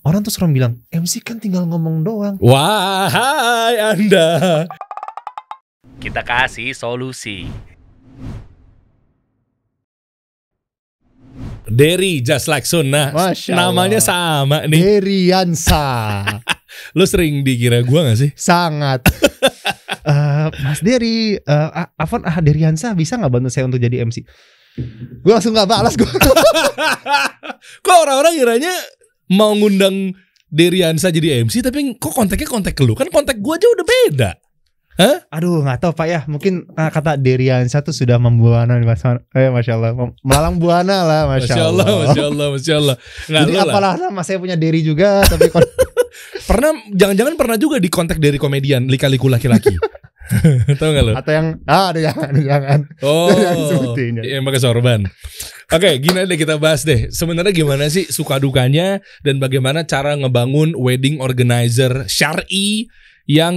Orang tuh sering bilang MC kan tinggal ngomong doang. Wahai Anda, kita kasih solusi. Derry Just Like Sunnah. Masya Namanya Allah. sama nih. Deriansa. Lu sering dikira gua gak sih? Sangat. Mas Dery, Afwan Deriansa bisa gak bantu saya untuk jadi MC? Gue langsung gak balas gue. Kok orang-orang kiranya mau ngundang Deriansa jadi MC, tapi kok kontaknya kontak ke lu? Kan kontak gua aja udah beda. Hah? Aduh gak tahu Pak ya. Mungkin kata Deriansa tuh sudah membuana. Masya Allah. Melalang buana lah. Masya Allah. Masya Allah, Masya Allah. Nggak, Jadi lu lah. apalah nama saya punya Dery juga. Tapi Pernah, jangan-jangan pernah juga di kontak dari komedian Lika-liku laki-laki. Tahu nggak lo? atau yang ada jangan. Oh, Jangan sebutin, ya. yang pakai sorban. Oke, gini deh kita bahas deh. Sebenarnya gimana sih suka dukanya dan bagaimana cara ngebangun wedding organizer syar'i yang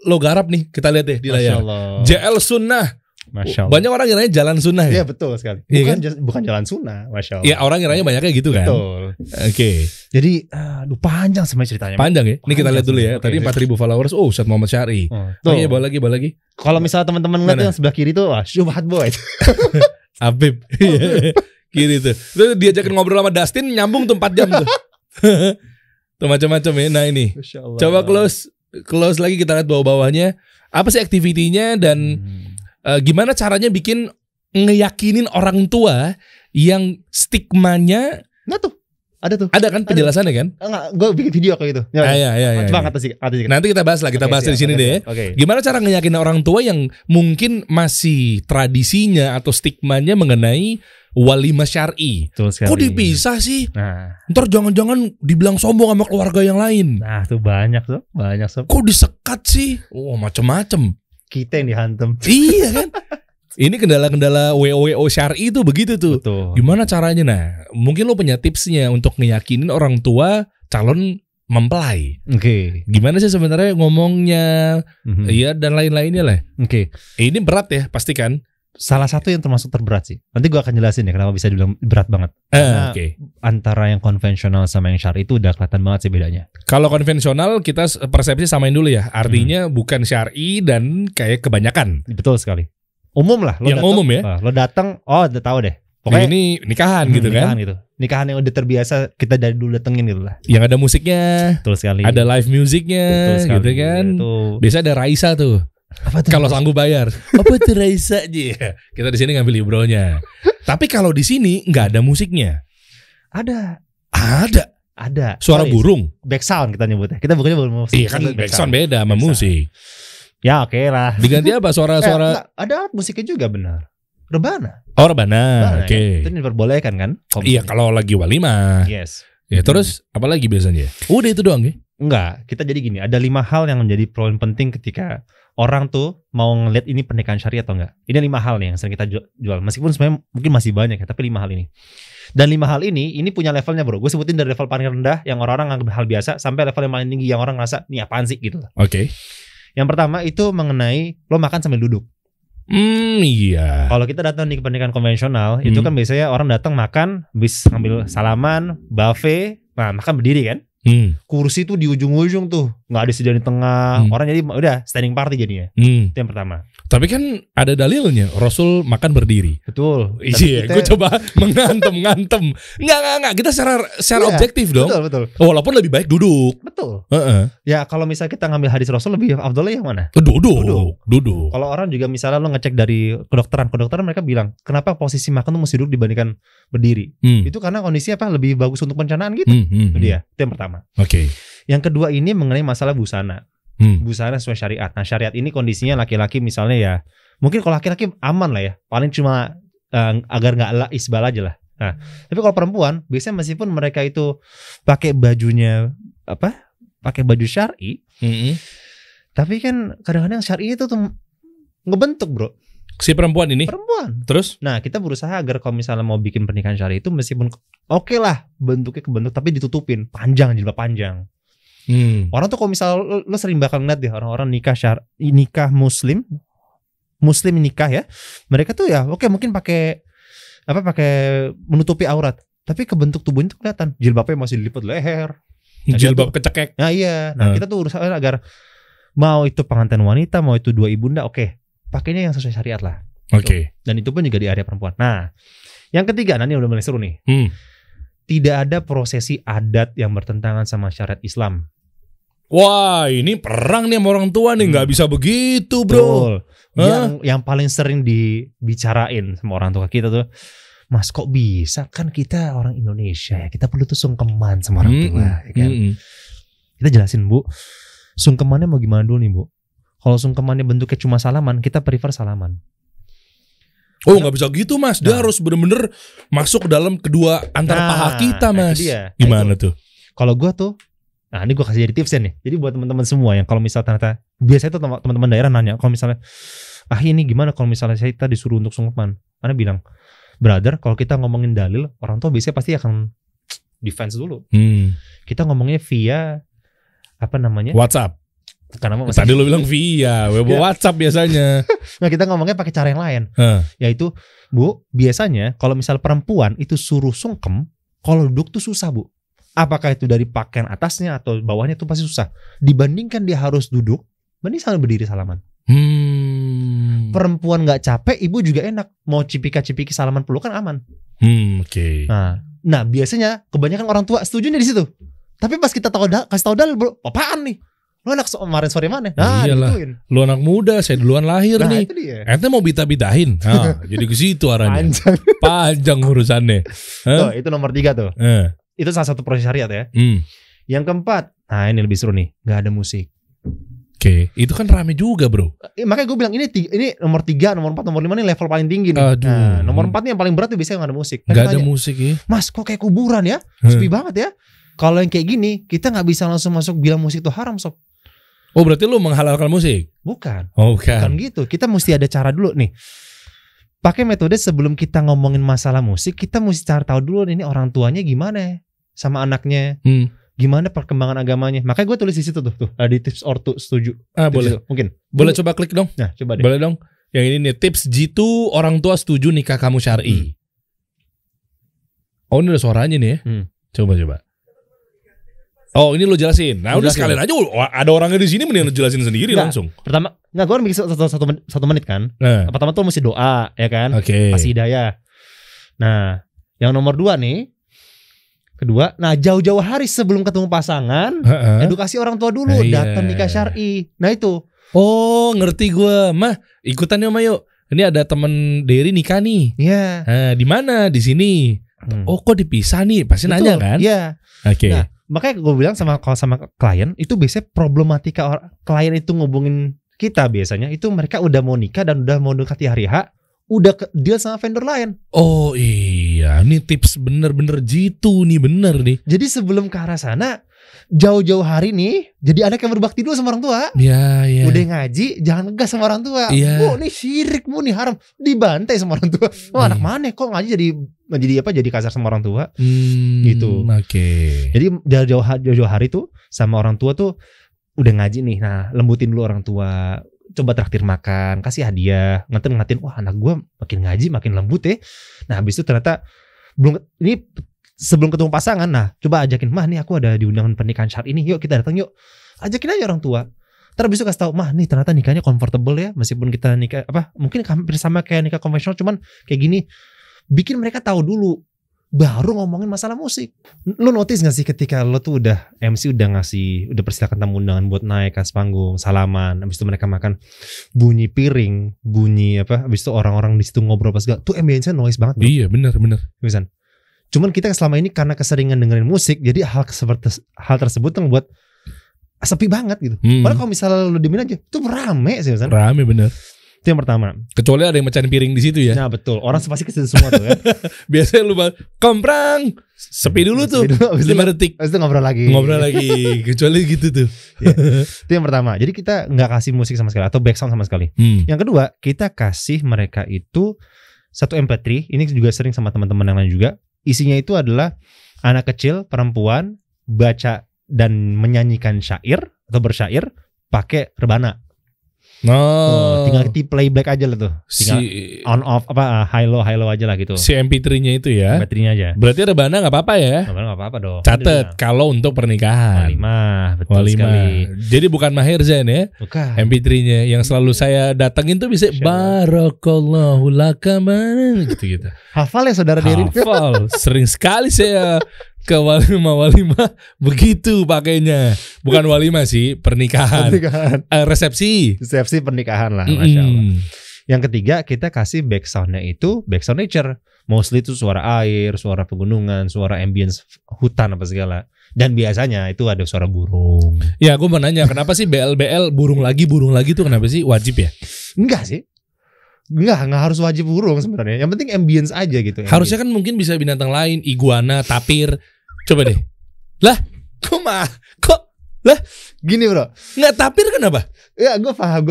lo garap nih. Kita lihat deh di Masya layar. Allah. JL Sunnah. Masya Allah. Banyak orang kiranya jalan sunnah ya. Iya betul sekali. Iya Bukan jalan sunnah. Masya Allah. Ya orang kiranya banyaknya gitu kan. Betul. Oke. Jadi panjang sebenarnya ceritanya. Panjang ya. Ini kita lihat dulu ya. Oke. Tadi 4.000 followers. Oh, Ustadz Muhammad Syar'i. Tuh. Oke, bawa lagi. Kalau misalnya teman-teman ngeliat Mana? yang sebelah kiri tuh, wah syubhat boy. Habib. Kiri tuh. Terus diajakin ngobrol sama Dustin, nyambung tuh 4 jam tuh. Tuh macam-macam ya. Nah ini. Masya Allah. Coba close lagi kita lihat bawah-bawahnya. Apa sih aktivitinya dan gimana caranya bikin ngeyakinin orang tua yang stigmanya Nah tuh, ada tuh. ada kan penjelasannya kan? Enggak, gue bikin video kayak gitu. Iya. Coba kata sih. Nanti kita bahas lah, kita bahas di sini deh. Oke. Gimana cara ngeyakinin orang tua yang mungkin masih tradisinya atau stigmanya mengenai walimah syar'i. Betul sekali. Kok dipisah sih? Nah, Ntar jangan-jangan dibilang sombong sama keluarga yang lain. tuh banyak sob. Kok disekat sih? Oh, macem-macem. Kita yang dihantam. Iya kan? Ini kendala-kendala WO syar'i itu begitu tuh. Betul. Gimana caranya? Nah, mungkin lo punya tipsnya untuk ngeyakinin orang tua calon mempelai. Oke. Gimana sih sebenarnya ngomongnya? Iya dan lain-lainnya lah. Oke. Ini berat ya pasti kan? Salah satu yang termasuk terberat sih. Nanti gue akan jelasin ya kenapa bisa dibilang berat banget. Karena Oke. antara yang konvensional sama yang syar'i itu udah kelihatan banget sih bedanya. Kalau konvensional kita persepsi samain dulu ya. Artinya bukan syar'i dan kayak kebanyakan. Betul sekali. Umum lah. Yang umum ya. Lo datang, udah tahu deh. Pokoknya ini nikahan gitu kan. Nikahan gitu. Nikahan yang udah terbiasa kita dari dulu datengin gitu lah. Yang ada musiknya, Betul sekali. ada live musiknya Betul gitu sekali. kan. Itu. Biasa ada Raisa tuh. Apa tuh? Kalau sanggup bayar. Apa tuh Raisa aja. Kita di sini ngambil libronya. Tapi kalau di sini nggak ada musiknya. Ada. Ada. Suara Sorry. burung. Back sound kita nyebutnya. Kita bukannya belum musik. Iya kan backsound beda sama Back sound. musik. Ya oke lah. Diganti apa suara-suara? Enggak, ada alat musiknya juga benar. Rebana. Oh rebana. Oke. Itu diperbolehkan kan? Iya kalau lagi walimah. Yes. Ya terus apa lagi biasanya? Udah itu doang ya. Enggak, kita jadi gini, ada 5 hal yang menjadi poin penting ketika orang tuh mau ngeliat ini pernikahan syariah atau enggak. Ini 5 hal nih yang sering kita jual. Meskipun sebenarnya mungkin masih banyak ya, tapi 5 hal ini. Dan 5 hal ini punya levelnya bro. Gue sebutin dari level paling rendah yang orang-orang nganggap hal biasa sampai level yang paling tinggi yang orang ngerasa ini apaan sih gitu. Oke. Yang pertama itu mengenai lo makan sambil duduk. Iya. Kalau kita datang di pernikahan konvensional, itu kan biasanya orang datang makan, habis ngambil salaman, buffet, nah makan berdiri kan. Kursi tuh di ujung-ujung tuh, nggak disediain di tengah. Orang jadi udah standing party jadinya. Itu yang pertama. Tapi kan ada dalilnya, Rasul makan berdiri. Betul. Iya, gue coba mengantem. Enggak. Kita secara Iya, objektif dong. Betul. Walaupun lebih baik duduk. Betul. Heeh. Ya kalau misalnya kita ngambil hadis Rasul lebih afdolnya yang mana? Duduk. Kalau orang juga misalnya lo ngecek dari kedokteran mereka bilang kenapa posisi makan tuh mesti duduk dibandingkan berdiri. Itu karena kondisinya apa lebih bagus untuk pencernaan gitu. Itu dia. Itu yang pertama. Oke. Yang kedua ini mengenai masalah busana. Busana sesuai syariat. Nah syariat ini kondisinya laki-laki misalnya ya mungkin kalau laki-laki aman lah ya. Paling cuma agar nggak isbal aja lah. Nah tapi kalau perempuan biasanya meskipun mereka itu pakai bajunya pakai baju syar'i, tapi kan kadang-kadang syar'i itu tuh ngebentuk bro. Si perempuan ini. Perempuan. Terus? Nah kita berusaha agar kalau misalnya mau bikin pernikahan syar'i itu meskipun oke lah bentuknya kebentuk tapi ditutupin panjang, jilbab panjang. Orang tuh kalau misalnya lo sering bakal ngeliat deh orang-orang nikah muslim nikah ya, mereka tuh ya oke mungkin pakai menutupi aurat, tapi kebentuk tubuhnya tuh kelihatan, jilbabnya masih dilipat leher, Nah, jilbab kecekek. Nah iya, nah kita tuh urusan agar mau itu pengantin wanita, mau itu dua ibunda, oke, pakainya yang sesuai syariat lah. Oke. Dan itu pun juga di area perempuan. Nah, yang ketiga, nanti udah mulai seru nih. Tidak ada prosesi adat yang bertentangan sama syariat Islam. Wah, ini perang nih sama orang tua nih, nggak bisa begitu, bro. Yang paling sering dibicarain sama orang tua kita tuh, Mas kok bisa, kan kita orang Indonesia ya, kita perlu tuh sungkeman sama orang tua, ya kan? Kita jelasin, Bu, sungkemannya mau gimana dulu nih, Bu? Kalau sungkemannya bentuknya cuma salaman, kita prefer salaman. Oh, nggak bisa gitu, Mas. Dia harus bener-bener masuk dalam kedua antar paha kita, Mas. Gimana tuh? Kalau gue tuh, nah ini gue kasih jadi tipsnya nih. Jadi buat teman-teman semua yang kalau misalnya ternyata, biasanya tuh teman-teman daerah nanya, kalau misalnya, ini gimana kalau misalnya kita disuruh untuk sungkeman? Ana bilang, brother, kalau kita ngomongin dalil, orang tua biasanya pasti akan defense dulu. Kita ngomongnya via apa namanya? WhatsApp. Karena tadi lu bilang via WhatsApp biasanya. Nah, kita ngomongnya pakai cara yang lain. Yaitu, Bu, biasanya kalau misal perempuan itu suruh sungkem, kalau duduk tuh susah, Bu. Apakah itu dari pakaian atasnya atau bawahnya tuh pasti susah. Dibandingkan dia harus duduk, mending sambil berdiri salaman. Perempuan nggak capek, ibu juga enak. Mau cipika-cipiki salaman pelukan aman. Oke. Nah, biasanya kebanyakan orang tua setuju nih di situ. Tapi pas kita kasih tahu dalil, bro, apaan nih? Lu anak kemarin sore mana? Nah, iyalah. Lu anak muda, saya duluan lahir nih. Ente mau bita-bitahin. Nah, jadi ke situ arahnya. Panjang urusannya. Tuh, itu nomor 3 tuh. Itu salah satu proses syariat ya. Yang keempat, nah ini lebih seru nih, nggak ada musik. Oke, itu kan rame juga, bro. Makanya gue bilang ini nomor 3, nomor 4, nomor 5 nih level paling tinggi nih. Nah, nomor 4 nih yang paling berat tuh biasanya nggak ada musik. Nggak ada musik ya? Mas, kok kayak kuburan ya? Sepi banget ya. Kalau yang kayak gini, kita nggak bisa langsung masuk bilang musik itu haram, sob. Oh, berarti lu menghalalkan musik? Bukan. Bukan gitu. Kita mesti ada cara dulu nih. Pakai metode sebelum kita ngomongin masalah musik, kita mesti cari tahu dulu ini orang tuanya gimana sama anaknya. Gimana perkembangan agamanya. Makanya gue tulis di situ tuh ada tips ortu setuju. Boleh. Mungkin. Boleh coba klik dong. Nah, coba deh. Boleh dong. Yang ini nih, tips jitu orang tua setuju nikah kamu syar'i. Oh, ini ada suaranya nih ya. Coba. Oh, ini lo jelasin. Nah, udah sekalian aja ada orangnya di sini, mending lo jelasin sendiri langsung. Pertama, gue bikin satu menit kan. Pertama tuh mesti doa, ya kan? Kasih hidayah. Nah, yang nomor 2 nih. Kedua, nah jauh-jauh hari sebelum ketemu pasangan, edukasi orang tua dulu, datang nikah syar'i. Nah itu. Oh, ngerti gue. Mah, ikutan yuk, yuk. Ini ada temen Dery nikah nih. Iya. Nah, di mana? Di sini. Oh, kok dipisah nih? Pasti nanya kan? Iya. Oke. Nah, makanya gue bilang sama klien itu biasanya problematika klien itu ngubungin kita biasanya itu mereka udah mau nikah dan udah mau dekati hari H, udah deal sama vendor lain. Oh iya, ini tips bener-bener jitu nih, bener nih. Jadi sebelum ke arah sana, jauh-jauh hari nih, jadi anak yang berbakti dulu sama orang tua. Iya. Udah ngaji, jangan ngegas sama orang tua. Bu, nih syirik, bu, nih haram, dibantai sama orang tua. Wah, anak mana kok ngaji jadi kasar sama orang tua? Gitu. Oke. Jadi jauh-jauh hari tuh sama orang tua tuh udah ngaji nih. Nah, lembutin dulu orang tua. Coba traktir makan, kasih hadiah, ngatin, wah anak gue makin ngaji makin lembut ya. Nah habis itu ternyata sebelum ketemu pasangan, nah coba ajakin, mah nih aku ada di undangan pernikahan syar'i ini, yuk kita datang yuk. Ajakin aja orang tua. Terus habis itu kasih tau, mah nih ternyata nikahnya comfortable ya, meskipun kita nikah mungkin hampir sama kayak nikah konvensional, cuman kayak gini. Bikin mereka tahu dulu, baru ngomongin masalah musik. Lu notice gak sih ketika lu tuh udah MC udah persilakan tamu undangan buat naik ke panggung, salaman, habis itu mereka makan, bunyi piring, habis itu orang-orang di situ ngobrol pas tuh ambience noise banget, bro. Iya, benar. Misalnya. Cuman kita selama ini karena keseringan dengerin musik, jadi hal tersebut yang buat sepi banget gitu. Padahal kalau misalnya lu diemin aja, tuh rame sih, misalnya. Rame bener. Itu yang pertama. Kecuali ada yang mecahin piring di situ ya. Nah betul, orang pasti ke situ semua tuh ya. Biasanya lu komprang, sepi dulu tuh. 5 detik. Habis itu ngobrol lagi. Kecuali gitu tuh. Ya. Itu yang pertama. Jadi kita nggak kasih musik sama sekali atau background sama sekali. Yang kedua, kita kasih mereka itu satu MP3. Ini juga sering sama teman-teman yang lain juga. Isinya itu adalah anak kecil, perempuan baca dan menyanyikan syair atau bersyair pakai rebana. Tinggal di playback aja lah tuh. Tinggal on off high low aja lah gitu. Si MP3-nya itu ya. MP3-nya aja. Berarti rebana enggak apa-apa ya? Rebana enggak apa-apa dong. Catat kalau untuk pernikahan. Walimah, betul sekali. Jadi bukan Maher Zain ya? Bukan. MP3-nya yang selalu saya datengin tuh bisa barakallahu lakaman gitu-gitu. Hafal ya saudara Derin? Hafal. Sering sekali saya ke walimah begitu pakainya. Bukan walimah sih, pernikahan. Resepsi pernikahan lah, Masya Allah. Yang ketiga kita kasih backsoundnya itu backsound nature. Mostly itu suara air, suara pegunungan, suara ambience hutan apa segala. Dan biasanya itu ada suara burung. Ya gue mau nanya kenapa sih BL burung lagi tuh kenapa sih wajib ya? Enggak sih. Enggak harus wajib burung sebenarnya. Yang penting ambience aja gitu. Harusnya kan mungkin bisa binatang lain, iguana, tapir. Coba deh. Lah, kok gini bro. Nggak tapir kenapa? Ya gue paham.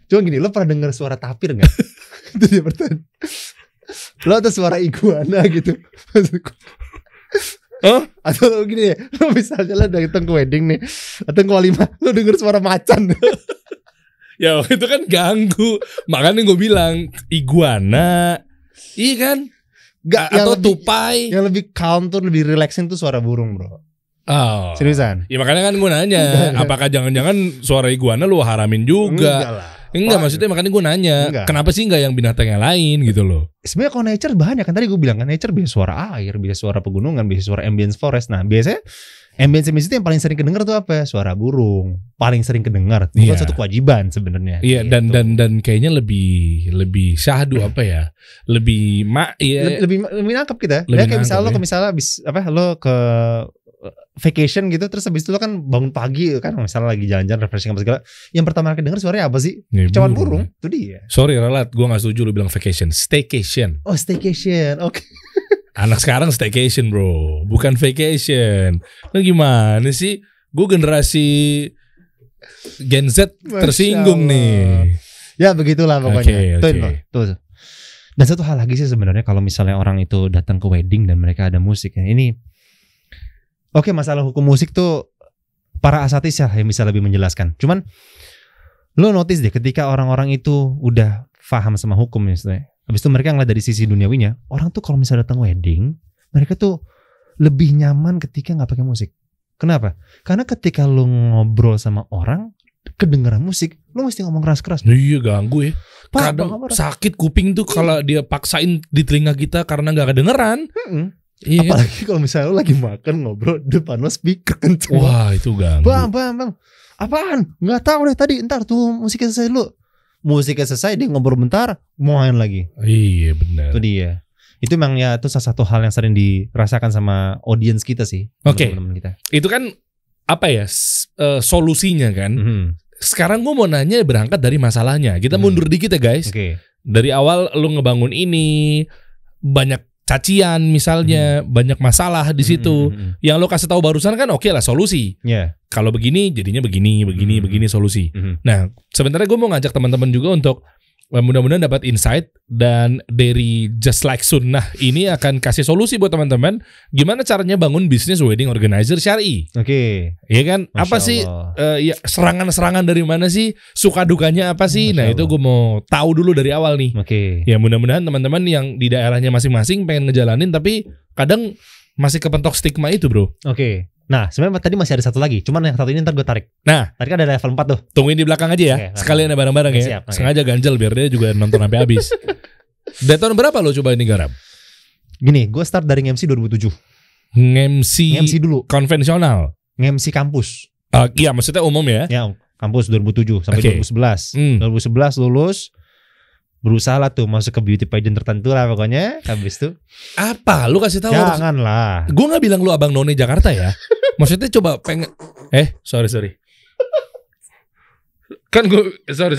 Cuma gini, lo pernah dengar suara tapir nggak? Itu dia pertanyaan. Lo atau suara iguana gitu? Atau lo gini ya, lo misalnya lo datang ke wedding nih, datang ke walimah, lo denger suara macan. Ya itu kan ganggu. Makanya gue bilang iguana. Iya kan? Gak, atau lebih, tupai. Yang lebih calm tuh, lebih relaxing tuh suara burung bro. Oh. Seriusan? Ya makanya kan gue nanya, apakah jangan-jangan suara iguana lu haramin juga? Enggak maksudnya makanya gue nanya, kenapa sih enggak yang binatang yang lain gitu loh? Sebenarnya kalau nature banyak kan, tadi gue bilang kan nature bisa suara air, bisa suara pegunungan, bisa suara ambience forest. Nah biasanya ambience itu yang paling sering kedengar tuh apa? Suara burung. Paling sering kedengar. Bukan satu kewajiban sebenarnya. Iya gitu. dan kayaknya lebih syahdu apa ya? Lebih lebih nangkep kita. Ya kayak misalnya lo ke vacation gitu, terus habis itu lo kan bangun pagi kan, misalnya lagi jalan-jalan refreshing apa segala, yang pertama kali denger suaranya apa sih? Kicauan burung. Itu dia. Sorry Ralat, gue gak setuju lu bilang vacation, staycation. Oh staycation, oke. Anak sekarang staycation bro, bukan vacation. Lu gimana sih? Gue generasi Gen Z tersinggung nih. Ya begitulah pokoknya. Tuh. Dan satu hal lagi sih sebenarnya, kalau misalnya orang itu datang ke wedding dan mereka ada musik ya, ini oke, masalah hukum musik tuh para asatidz yang bisa lebih menjelaskan. Cuman lo notice deh ketika orang-orang itu udah paham sama hukum misalnya, habis itu mereka ngeliat dari sisi duniawinya, orang tuh kalau misalnya datang wedding, mereka tuh lebih nyaman ketika nggak pakai musik. Kenapa? Karena ketika lo ngobrol sama orang, kedengeran musik, lo mesti ngomong keras-keras. Iya ganggu ya. Kadang sakit kuping tuh kalau dia paksain di telinga kita karena nggak kedengeran. Iya. Apalagi kalau misalnya lo lagi makan ngobrol depan lo speaker kenceng. Wah itu ganggu. Bang, apaan? Nggak tahu deh tadi. Ntar tuh musiknya selesai dulu. Musiknya selesai dia ngobrol bentar, mau main lagi. Iya benar. Itu dia. Itu memang ya itu salah satu hal yang sering dirasakan sama audiens kita sih. Oke. Teman-teman kita. Itu kan apa ya solusinya kan? Sekarang gue mau nanya berangkat dari masalahnya. Kita mundur dikit ya guys. Dari awal lu ngebangun ini banyak cacian misalnya, banyak masalah di situ. Yang lo kasih tahu barusan kan oke lah solusi. Kalau begini jadinya begini solusi. Nah, sebenarnya gue mau ngajak teman-teman juga untuk mudah-mudahan dapat insight, dan dari Just Like Sunnah ini akan kasih solusi buat teman-teman gimana caranya bangun bisnis wedding organizer syar'i. Iya kan? Masya apa Allah. Sih ya serangan-serangan dari mana sih? Suka dukanya apa sih? Masya nah, Allah. Itu gue mau tahu dulu dari awal nih. Ya mudah-mudahan teman-teman yang di daerahnya masing-masing pengen ngejalanin tapi kadang masih kepentok stigma itu, Bro. Nah, sebenarnya tadi masih ada satu lagi, cuman yang satu ini ntar gue tarik. Nah, tadi kan ada level 4 tuh. Tungguin di belakang aja ya. Sekalian bareng-bareng ya. Siap, sengaja ganjel biar dia juga nonton sampai habis. Dari tahun berapa lo coba ini garap? Gini, gue start dari MC 2007. MC dulu. Konvensional. MC kampus. Iya, maksudnya umum ya? Ya, kampus 2007 sampai 2011. 2011 lulus. Berusaha lah tuh masuk ke beauty pageant tertentu lah pokoknya. Habis itu apa? Lu kasih tahu. Janganlah. Gue gak bilang lu abang none Jakarta ya. Maksudnya coba pengen. Sorry. Kan gue sorry.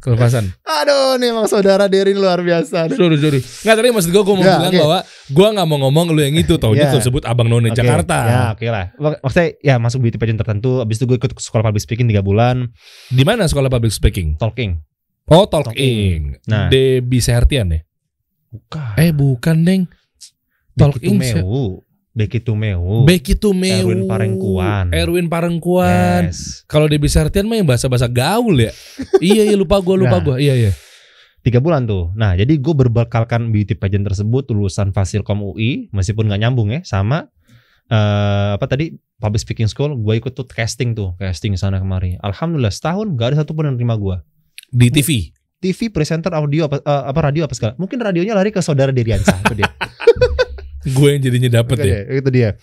Kelepasan. Aduh, nih emang saudara Derin luar biasa. Sorry. Nggak, tadi maksud gue mau bilang bahwa gue nggak mau ngomong lu yang itu. Taunya tersebut abang none Jakarta. Ya oke lah. Maksudnya ya masuk beauty pageant tertentu. Habis itu gue ikut sekolah public speaking 3 bulan. Di mana sekolah public speaking? Talking. Oh, Talking. Nah, Debbie Sehertian ya? Bukan. Bukan, Deng. Talking. Becky Tumeu, Erwin Parengkuan. Yes. Kalau di Bisartian mah yang bahasa-bahasa gaul ya. Iya lupa gue. Iya. 3 bulan tuh. Nah, jadi gue berbekalkan beauty pageant tersebut lulusan Fasilkom UI, meskipun nggak nyambung ya, sama public speaking school. Gue ikut tuh casting sana kemari. Alhamdulillah setahun nggak ada satupun yang terima gue. Di TV presenter audio radio apa segala. Mungkin radionya lari ke saudara Deriansa itu dia. Gue yang jadinya dapet ya. Itu dia.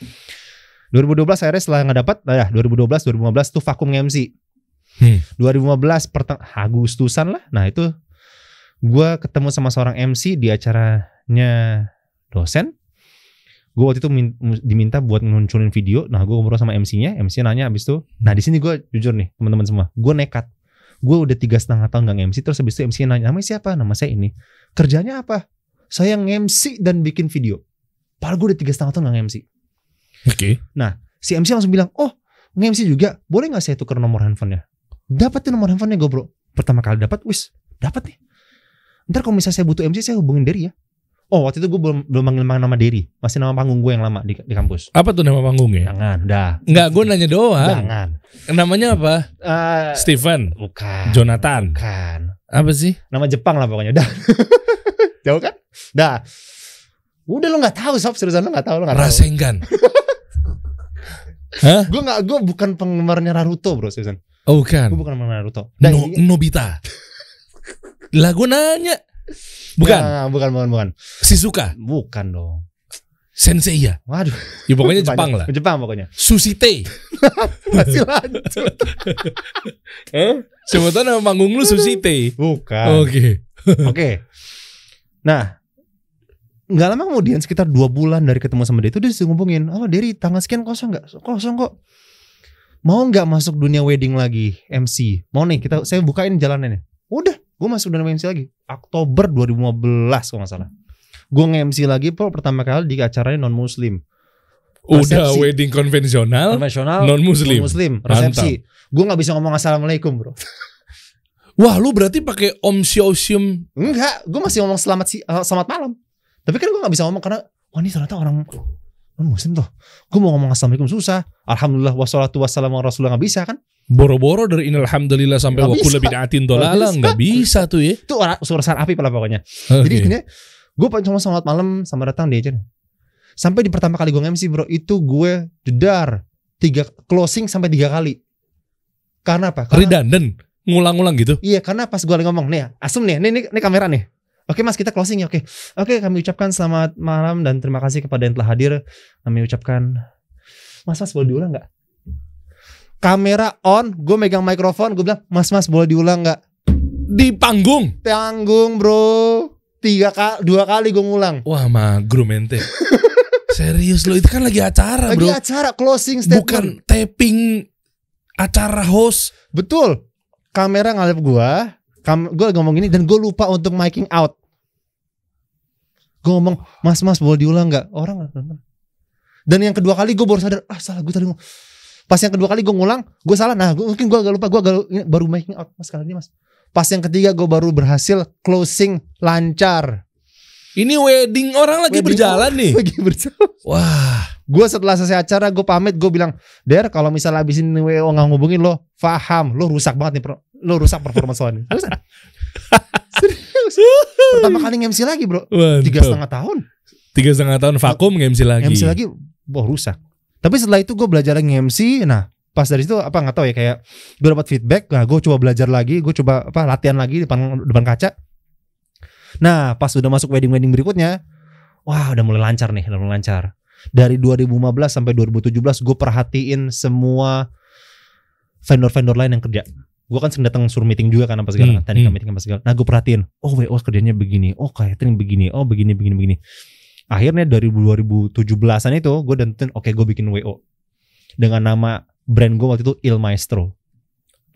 2012 akhirnya setelah nggak dapat, 2015 tuh vakum MC. 2015 Agustusan lah. Nah itu gue ketemu sama seorang MC di acaranya dosen. Gue waktu itu diminta buat ngunculin video. Nah gue ngobrol sama MC-nya nanya abis itu. Nah di sini gue jujur nih teman-teman semua, gue nekat. Gue udah 3,5 tahun gak MC. Terus abis itu MC nanya, namanya siapa? Nama saya ini. Kerjanya apa? Saya nge-MC dan bikin video. Padahal gue udah 3,5 tahun gak nge-MC. Oke. Nah si MC langsung bilang, oh nge-MC juga, boleh gak saya tuker nomor handphonenya? Dapat nomor handphonenya gue bro. Pertama kali dapat, dapat nih. Ntar kalau misalnya saya butuh MC, saya hubungin Derry ya. Oh waktu itu gue belum manggil nama Derry, masih nama panggung gue yang lama di kampus. Apa tuh nama panggungnya? Jangan, dah. Enggak, gue nanya doang. Jangan. Namanya apa? Steven. Bukan. Jonathan. Bukan. Apa sih? Nama Jepang lah pokoknya. Dah. Jauh kan? Dah. Udah lo nggak tahu sob, seriusan lo nggak tahu, lo nggak tahu. Rasengan. Hah? Gue bukan penggemarnya Naruto bro, seriusan. Oh bukan. Gue bukan penggemar Naruto. Nobita. Lah gue nanya. Bukan. Nah, bukan. Shizuka. Bukan dong. Sensei ya. Waduh. Ya pokoknya Jepang lah. Jepang pokoknya. Susite. Masih lanjut. Siapa tahu nama panggung lu Susite. Bukan. Oke. Nah, nggak lama kemudian sekitar 2 bulan dari ketemu sama dia itu dia ngomongin, oh Derry tanggal sekian kosong nggak? Kosong kok. Mau nggak masuk dunia wedding lagi MC? Mau nih saya bukain jalanannya. Udah. Gue masuk dunia MC lagi Oktober 2015 kalau gak salah. Gue nge-MC lagi pertama kali di acaranya non-muslim. Udah wedding konvensional non-muslim resepsi. Gue gak bisa ngomong assalamualaikum bro. Wah lu berarti pakai om siosim. Enggak, gue masih ngomong selamat malam. Tapi kan gue gak bisa ngomong karena wah ini ternyata orang non-muslim tuh. Gue mau ngomong assalamualaikum susah. Alhamdulillah wassalatu wassalamu ala rasulullah gak bisa kan. Boro-boro dari innalhamdulillah sampai wakul bid'atin dolala nggak bisa tuh ya. Itu urusan api lah pokoknya. Jadi intinya gue cuma sholat malam sama datang dia aja. Sampai di pertama kali gue nge-MC bro, itu gue jedar 3 closing sampai 3 kali. Karena apa? Redundant, ngulang-ngulang gitu. Iya, karena pas gue lagi ngomong nih, asum nih, ini kamera nih. Oke mas, kita closing ya. Oke, kami ucapkan selamat malam dan terima kasih kepada yang telah hadir. Kami ucapkan, mas boleh diulang nggak? Kamera on, gue megang mikrofon, gue bilang, mas boleh diulang nggak? Di panggung bro, 2 kali gue ngulang. Wah magro mente. Serius lo, itu kan lagi acara bro. Lagi acara closing statement. Bukan tapping acara host. Betul. Kamera ngadep gue lagi ngomong gini dan gue lupa untuk miking out. Gue ngomong, mas boleh diulang nggak? Orang nggak. Dan yang kedua kali gue baru sadar, salah gue tadi ngomong. Pas yang kedua kali gue ngulang, gue salah. Nah, mungkin gue agak lupa. Gue baru making out mas kali ini mas. Pas yang ketiga gue baru berhasil closing lancar. Ini wedding orang lagi berjalan nih. Lagi berjalan. Wah. Gue setelah selesai acara gue pamit. Gue bilang, Der kalau misalnya abis ini WO nggak ngubungin lo, paham. Lo rusak banget nih. Lo rusak performance lo nih. Serius. Pertama kali nge-MC lagi bro. 3,5 tahun. 3,5 tahun vakum nge-MC lagi. MC lagi, wah rusak. Tapi setelah itu gue belajar lagi nge-MC. Nah pas dari situ nggak tahu ya, kayak gue dapat feedback. Nah gue coba belajar lagi, gue coba latihan lagi depan kaca. Nah pas udah masuk wedding berikutnya, wah udah mulai lancar nih, Dari 2015 sampai 2017 gue perhatiin semua vendor lain yang kerja. Gue kan sering datang suruh meeting juga kan apa segala, meeting apa segala. Nah gue perhatiin, oh WO kerjanya begini, oh catering begini, oh begini. Akhirnya dari 2017an itu gue tentuin oke, gue bikin WO dengan nama brand gue waktu itu Il Maestro.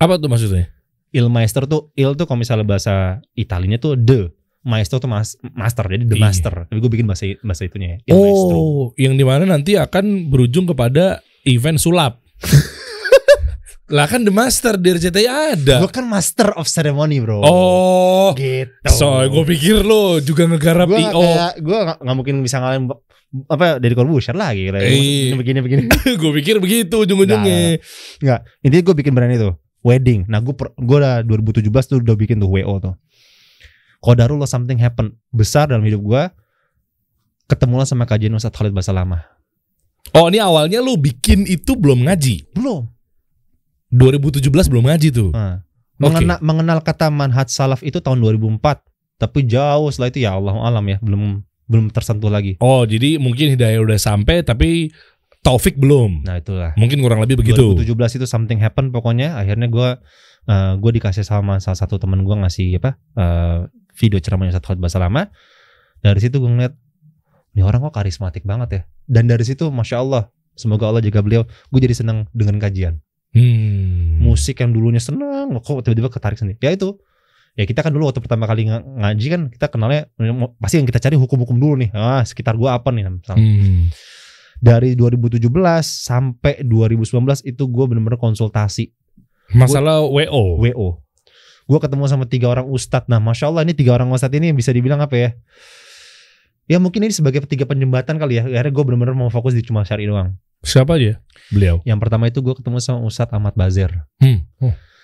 Apa tuh maksudnya? Il Maestro tuh, Il tuh kalau misalnya bahasa Italianya tuh the, Maestro tuh master, jadi the master. Tapi gue bikin bahasa itunya ya. Il Maestro. Yang dimana nanti akan berujung kepada event sulap. Lah kan the master di RCTI ada. Gue kan master of ceremony bro. Oh gitu. So gue pikir lo juga ngegarap gua IO. Gue gak mungkin bisa ngalahin apa dari Corbusier lagi begini. Gue pikir begitu ujung-ujungnya. Enggak. Intinya gue bikin brand itu wedding. Nah gue udah 2017 tuh udah bikin tuh WO tuh. Qadarullah something happen besar dalam hidup gue. Ketemulah sama kajian Ustadz Khalid Basalamah. Oh ini awalnya lu bikin itu belum ngaji? Belum. 2017 belum ngaji tuh. Mengenal kata manhaj salaf itu tahun 2004. Tapi jauh setelah itu ya Allah alam ya belum tersentuh lagi. Oh jadi mungkin hidayah udah sampai tapi taufik belum. Nah itulah. Mungkin kurang lebih begitu. 2017 itu something happen pokoknya. Akhirnya gue dikasih sama salah satu teman gue ngasih video ceramahnya Ustadz Khalid Basalamah. Dari situ gue ngeliat ini orang kok karismatik banget ya. Dan dari situ masya Allah, semoga Allah jaga beliau. Gue jadi senang dengan kajian. Musik yang dulunya senang, kok tiba-tiba ketarik sendiri. Ya itu. Ya kita kan dulu waktu pertama kali ngaji kan kita kenalnya pasti yang kita cari hukum-hukum dulu nih. Sekitar gue apa nih Dari 2017 sampai 2019 itu gue benar-benar konsultasi. Masalah WO. Gue ketemu sama 3 orang ustadz. Nah masya Allah ini 3 orang ustadz ini bisa dibilang apa ya? Ya mungkin ini sebagai 3 penjembatan kali ya. Akhirnya gue benar-benar mau fokus di cuma syar'i doang. Siapa aja beliau? Yang pertama itu gue ketemu sama Ustadz Ahmad Bazir.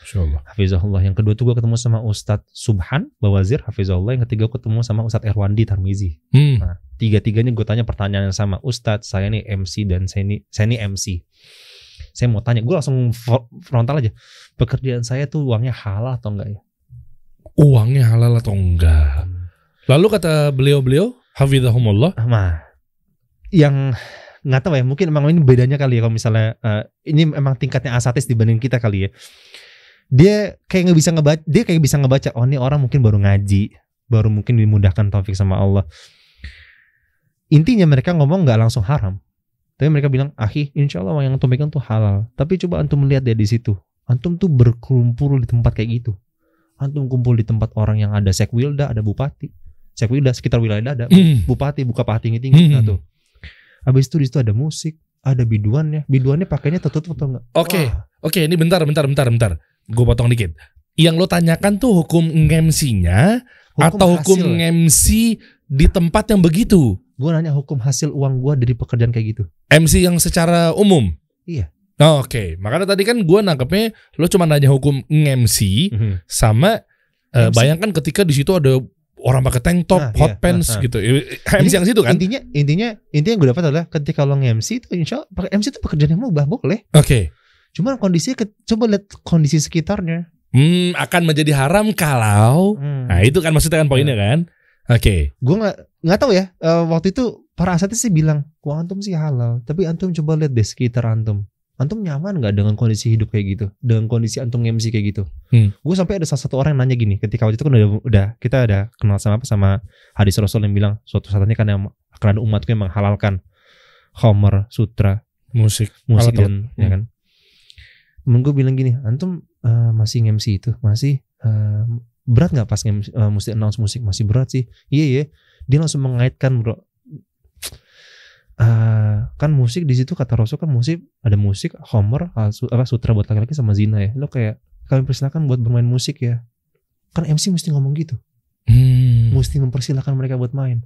Insyaallah. Hafizahullah. Yang kedua tuh gue ketemu sama Ustadz Subhan Bawazir. Hafizahullah. Yang ketiga gue ketemu sama Ustadz Erwandi Tarmizi. Nah, 3-tiganya gue tanya pertanyaan yang sama. Ustadz saya nih MC dan saya nih MC. Saya mau tanya. Gue langsung frontal aja. Pekerjaan saya tuh uangnya halal atau enggak ya? Uangnya halal atau enggak? Lalu kata beliau hafizahumullah. Nah, yang nggak tahu ya, mungkin emang ini bedanya kali ya kalau misalnya ini emang tingkatnya asatis dibanding kita kali ya. Dia kayak nggak bisa ngebaca. Oh ini orang mungkin baru ngaji, baru mungkin dimudahkan taufik sama Allah. Intinya mereka ngomong nggak langsung haram, tapi mereka bilang, "Akhi, insya Allah yang antum pegang tuh halal." Tapi coba antum melihat deh di situ, antum tuh berkumpul di tempat kayak gitu. Antum kumpul di tempat orang yang ada sekwilda, ada bupati. Sekwilda sekitar wilayah ada, bupati buka paha tinggi-tinggi tuh. Habis itu di situ ada musik, ada biduannya. Biduannya pakainya tertutup atau enggak? Oke, ini bentar. Gue potong dikit. Yang lo tanyakan tuh hukum MC-nya atau hukum MC di tempat yang begitu? Gue nanya hukum hasil uang gue dari pekerjaan kayak gitu. MC yang secara umum? Iya. Oke. Makanya tadi kan gue nangkepnya lo cuma nanya hukum MC sama bayangkan ketika di situ ada orang pakai tank top, hot pants gitu. MC yang situ kan? Intinya yang gue dapat adalah ketika lo nge-MC itu insya Allah pakai MC itu pekerjaan yang mubah, boleh. Oke. Cuma kondisinya coba lihat kondisi sekitarnya. Akan menjadi haram kalau. Nah itu kan maksudnya kan poinnya kan. Oke. Gue nggak tahu ya. Waktu itu para asatidz sih bilang, wah antum sih halal. Tapi antum coba lihat deh sekitar antum. Antum nyaman nggak dengan kondisi hidup kayak gitu? Dengan kondisi antum nge-MC kayak gitu? Gue sampai ada salah satu orang yang nanya gini. Ketika waktu itu kan kita ada kenal sama hadis Rasul yang bilang suatu saat ini kan yang akan ada umatku yang menghalalkan khamr, sutra, musik dan ya kan. Temen gue bilang gini, antum masih nge-MC itu masih berat nggak pas mesti announce musik? Masih berat sih. Iya. Dia langsung mengaitkan bro. Kan musik di situ kata Rasul kan ada musik homer sutra buat laki-laki sama zina ya. Lo kayak kami persilakan buat bermain musik ya. Kan MC mesti ngomong gitu. Mesti mempersilahkan mereka buat main.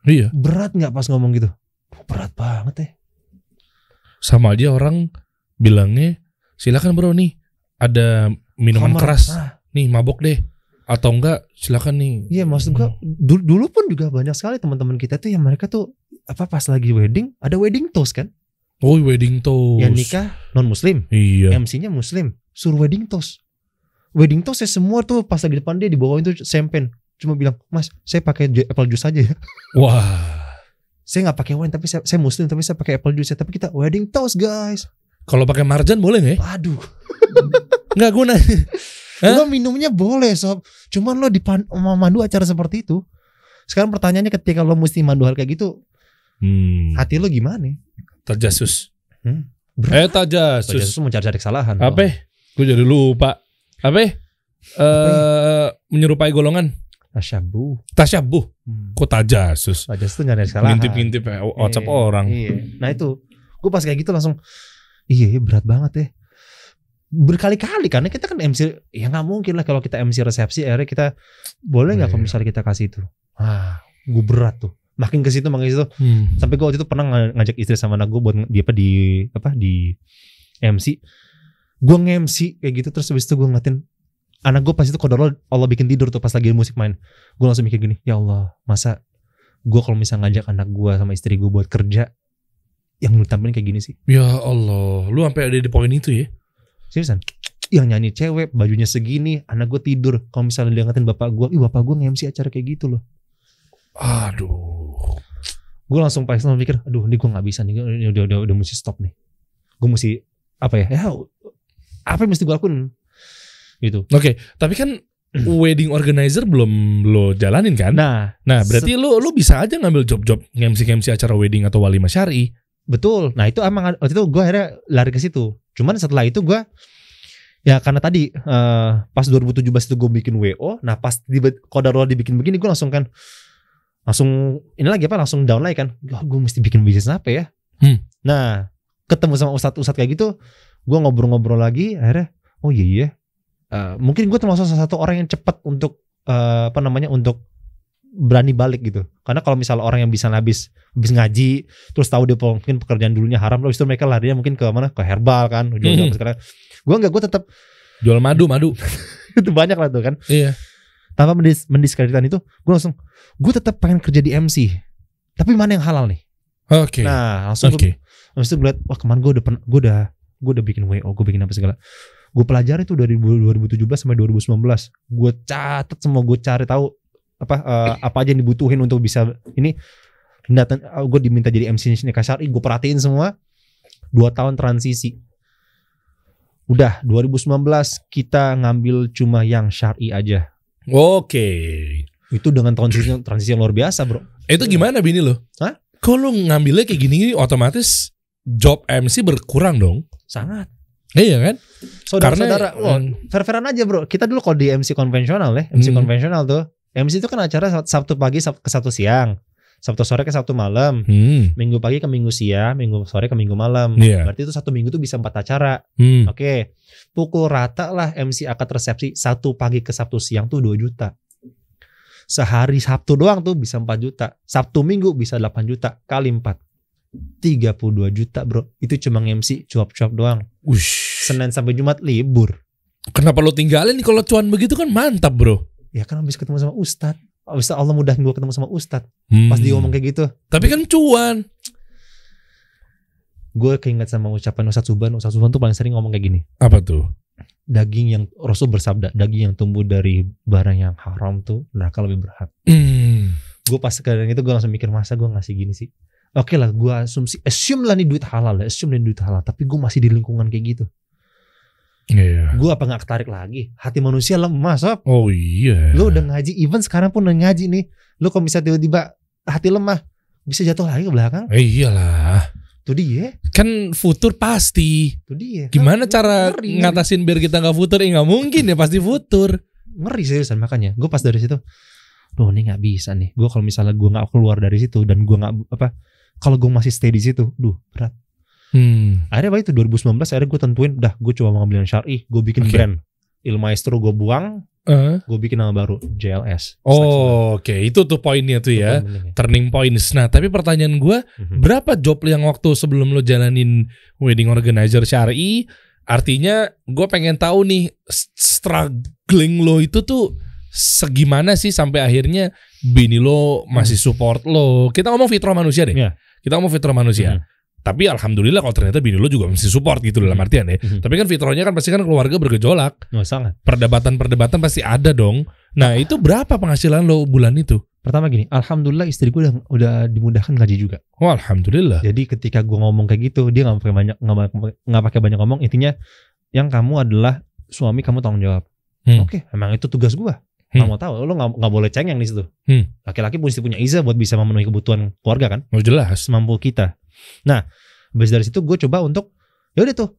Iya. Berat nggak pas ngomong gitu? Berat banget ya. Sama aja orang bilangnya silakan bro nih ada minuman homer keras nih mabok deh. Atau enggak silakan nih. Iya maksud gua dulu pun juga banyak sekali teman-teman kita tuh yang mereka tuh pas lagi wedding ada wedding toast kan? Oh wedding toast. Yang nikah non muslim. Iya. MC-nya muslim. Suruh wedding toast. Wedding toast saya semua tuh pas lagi depan dia dibawain tuh champagne. Cuma bilang, "Mas, saya pakai apple juice aja ya." Wah. Saya nggak pakai wine tapi saya muslim tapi saya pakai apple juice ya. Tapi kita wedding toast guys. Kalau pakai marjan boleh nggak? Aduh. Nggak guna. Lo minumnya boleh sob. Cuman lo mandu acara seperti itu. Sekarang pertanyaannya ketika lo mesti mandu hal kayak gitu, hati lo gimana? Terjasus. Terjasus mau cari kesalahan. Apa? Gue jadi lupa. Apa? Menyerupai golongan. Tasyabuh. Kok tajasus? Tajasus itu nyari kesalahan. Ngintip-ngintip WhatsApp orang. Iya. Nah itu, gue pas kayak gitu langsung, iya berat banget ya. Berkali-kali karena kita kan MC ya nggak mungkin lah kalau kita MC resepsi akhirnya kita boleh nggak kalau misalnya kita kasih itu gue berat tuh makin ke situ sampai gue waktu itu pernah ngajak istri sama anak gue buat di MC. Gue nge-MC kayak gitu, terus habis itu gue ngeliatin anak gue pas itu kodar Allah bikin tidur tuh pas lagi musik main. Gue langsung mikir gini, ya Allah, masa gue kalau misalnya ngajak anak gue sama istri gue buat kerja yang lu tampilin kayak gini sih? Ya Allah, lu sampai ada di poin itu ya? Seriusan? Yang nyanyi cewek, bajunya segini, anak gue tidur. Kalau misalnya dia ngatain bapak gue nge-MC acara kayak gitu loh. Aduh. Gue langsung mikir, aduh ini gue gak bisa nih, ini udah mesti stop nih. Gue mesti apa ya apa yang mesti gue lakuin gitu. Oke, tapi kan wedding organizer belum lo jalanin kan? Nah berarti lo bisa aja ngambil job-job nge-MC acara wedding atau walimah syar'i. Betul. Nah itu emang waktu itu gue akhirnya lari ke situ. Cuman setelah itu gue ya karena tadi pas 2017 itu gue bikin WO. Nah pas kodarullah dibikin begini, gue langsung ini lagi langsung down lagi kan. Gue mesti bikin bisnis apa ya? Nah ketemu sama ustadz kayak gitu, gue ngobrol-ngobrol lagi. Akhirnya oh iya. Mungkin gue termasuk salah satu orang yang cepat untuk untuk berani balik gitu. Karena kalau misalnya orang yang bisa habis ngaji terus tahu dia mungkin pekerjaan dulunya haram, terus itu mereka larinya mungkin ke mana, ke herbal kan. Sekarang gue tetap jual madu itu banyak lah tuh kan. Iya. Tanpa mendiskreditkan itu, gue tetap pengen kerja di MC. Tapi mana yang halal nih? Oke. Nah langsung habis itu gue liat, wah kemarin gue udah bikin WO, gue bikin apa segala. Gue pelajari tuh dari 2017 sampai 2019. Gue catat semua, gue cari tahu apa aja yang dibutuhin untuk bisa ini. Gue diminta jadi MC nikah syar'i, gue perhatiin semua. 2 tahun transisi. Udah 2019 kita ngambil cuma yang syar'i aja. Oke. Itu dengan transisi yang luar biasa, bro. Itu gimana bini lo? Hah? Kalau ngambilnya kayak gini otomatis job MC berkurang dong. Sangat. Iya kan? Saudara-saudara, fair-fairan aja bro. Kita dulu kalau di MC konvensional ya, MC konvensional tuh, MC itu kan acara Sabtu pagi ke Sabtu siang, Sabtu sore ke Sabtu malam, Minggu pagi ke Minggu siang, Minggu sore ke Minggu malam. Berarti itu 1 minggu tuh bisa 4 acara. Oke. Pukul rata lah MC akad resepsi Sabtu pagi ke Sabtu siang tuh 2 juta. Sehari Sabtu doang tuh bisa 4 juta. Sabtu Minggu bisa 8 juta kali 4. 32 juta bro. Itu cuma MC cuap-cuap doang. Senin sampai Jumat libur. Kenapa lo tinggalin nih kalau cuan begitu kan mantap bro? Ya kan habis ketemu sama Ustadz. Habis Allah mudahin gue ketemu sama Ustadz. Pas dia ngomong kayak gitu. Tapi kan cuan. Gue keinget sama ucapan Ustadz Subhan. Ustadz Subhan tuh paling sering ngomong kayak gini. Apa tuh? Daging yang Rasul bersabda, daging yang tumbuh dari barang yang haram tuh neraka lebih berat. Gue pas kadang itu gue langsung mikir, masa gue ngasih gini sih. Oke lah, gue assume lah nih duit halal lah, tapi gue masih di lingkungan kayak gitu. Gue apa gak ketarik lagi? Hati manusia lemah sob. Oh iya. Lu udah ngaji, even sekarang pun udah ngaji nih, lu kalau bisa tiba-tiba hati lemah, bisa jatuh lagi ke belakang. Iyalah. Itu dia. Kan futur pasti. Itu dia. Gimana cara ngatasin biar kita gak futur? Gak mungkin ya, pasti futur. Ngeri seriusan, makanya gue pas dari situ, duh ini gak bisa nih. Gue kalau misalnya gue gak keluar dari situ dan gue gak kalau gue masih stay di situ, berat. Akhirnya itu 2019 akhirnya gue tentuin, dah gue coba mau ngambil yang syar'i, gue bikin brand. Il Maestro gue buang, gue bikin nama baru JLS. Oke, itu tuh poinnya tuh ya, turning points. Nah, tapi pertanyaan gue, berapa job yang waktu sebelum lo jalanin wedding organizer syar'i? Artinya gue pengen tahu nih struggling lo itu tuh segimana sih sampai akhirnya bini lo masih support lo. Kita ngomong fitrah manusia deh. Kita ngomong fitrah manusia. Tapi alhamdulillah kalau ternyata bini lo juga masih support gitu dalam artian ya. Tapi kan fitrahnya kan pasti kan keluarga bergejolak. Sangat. Perdebatan pasti ada dong. Nah itu berapa penghasilan lo bulan itu? Pertama gini, alhamdulillah istri gue udah dimudahkan gaji juga. Oh alhamdulillah. Jadi ketika gue ngomong kayak gitu, dia nggak pakai banyak ngomong. Intinya yang kamu adalah suami, kamu tanggung jawab. Oke, emang itu tugas gue. Nggak mau tahu, lo nggak boleh cengeng di situ. Laki-laki mesti punya izah buat bisa memenuhi kebutuhan keluarga kan. Oh jelas. Semampu kita. Nah, habis dari situ gue coba untuk ya udah tuh,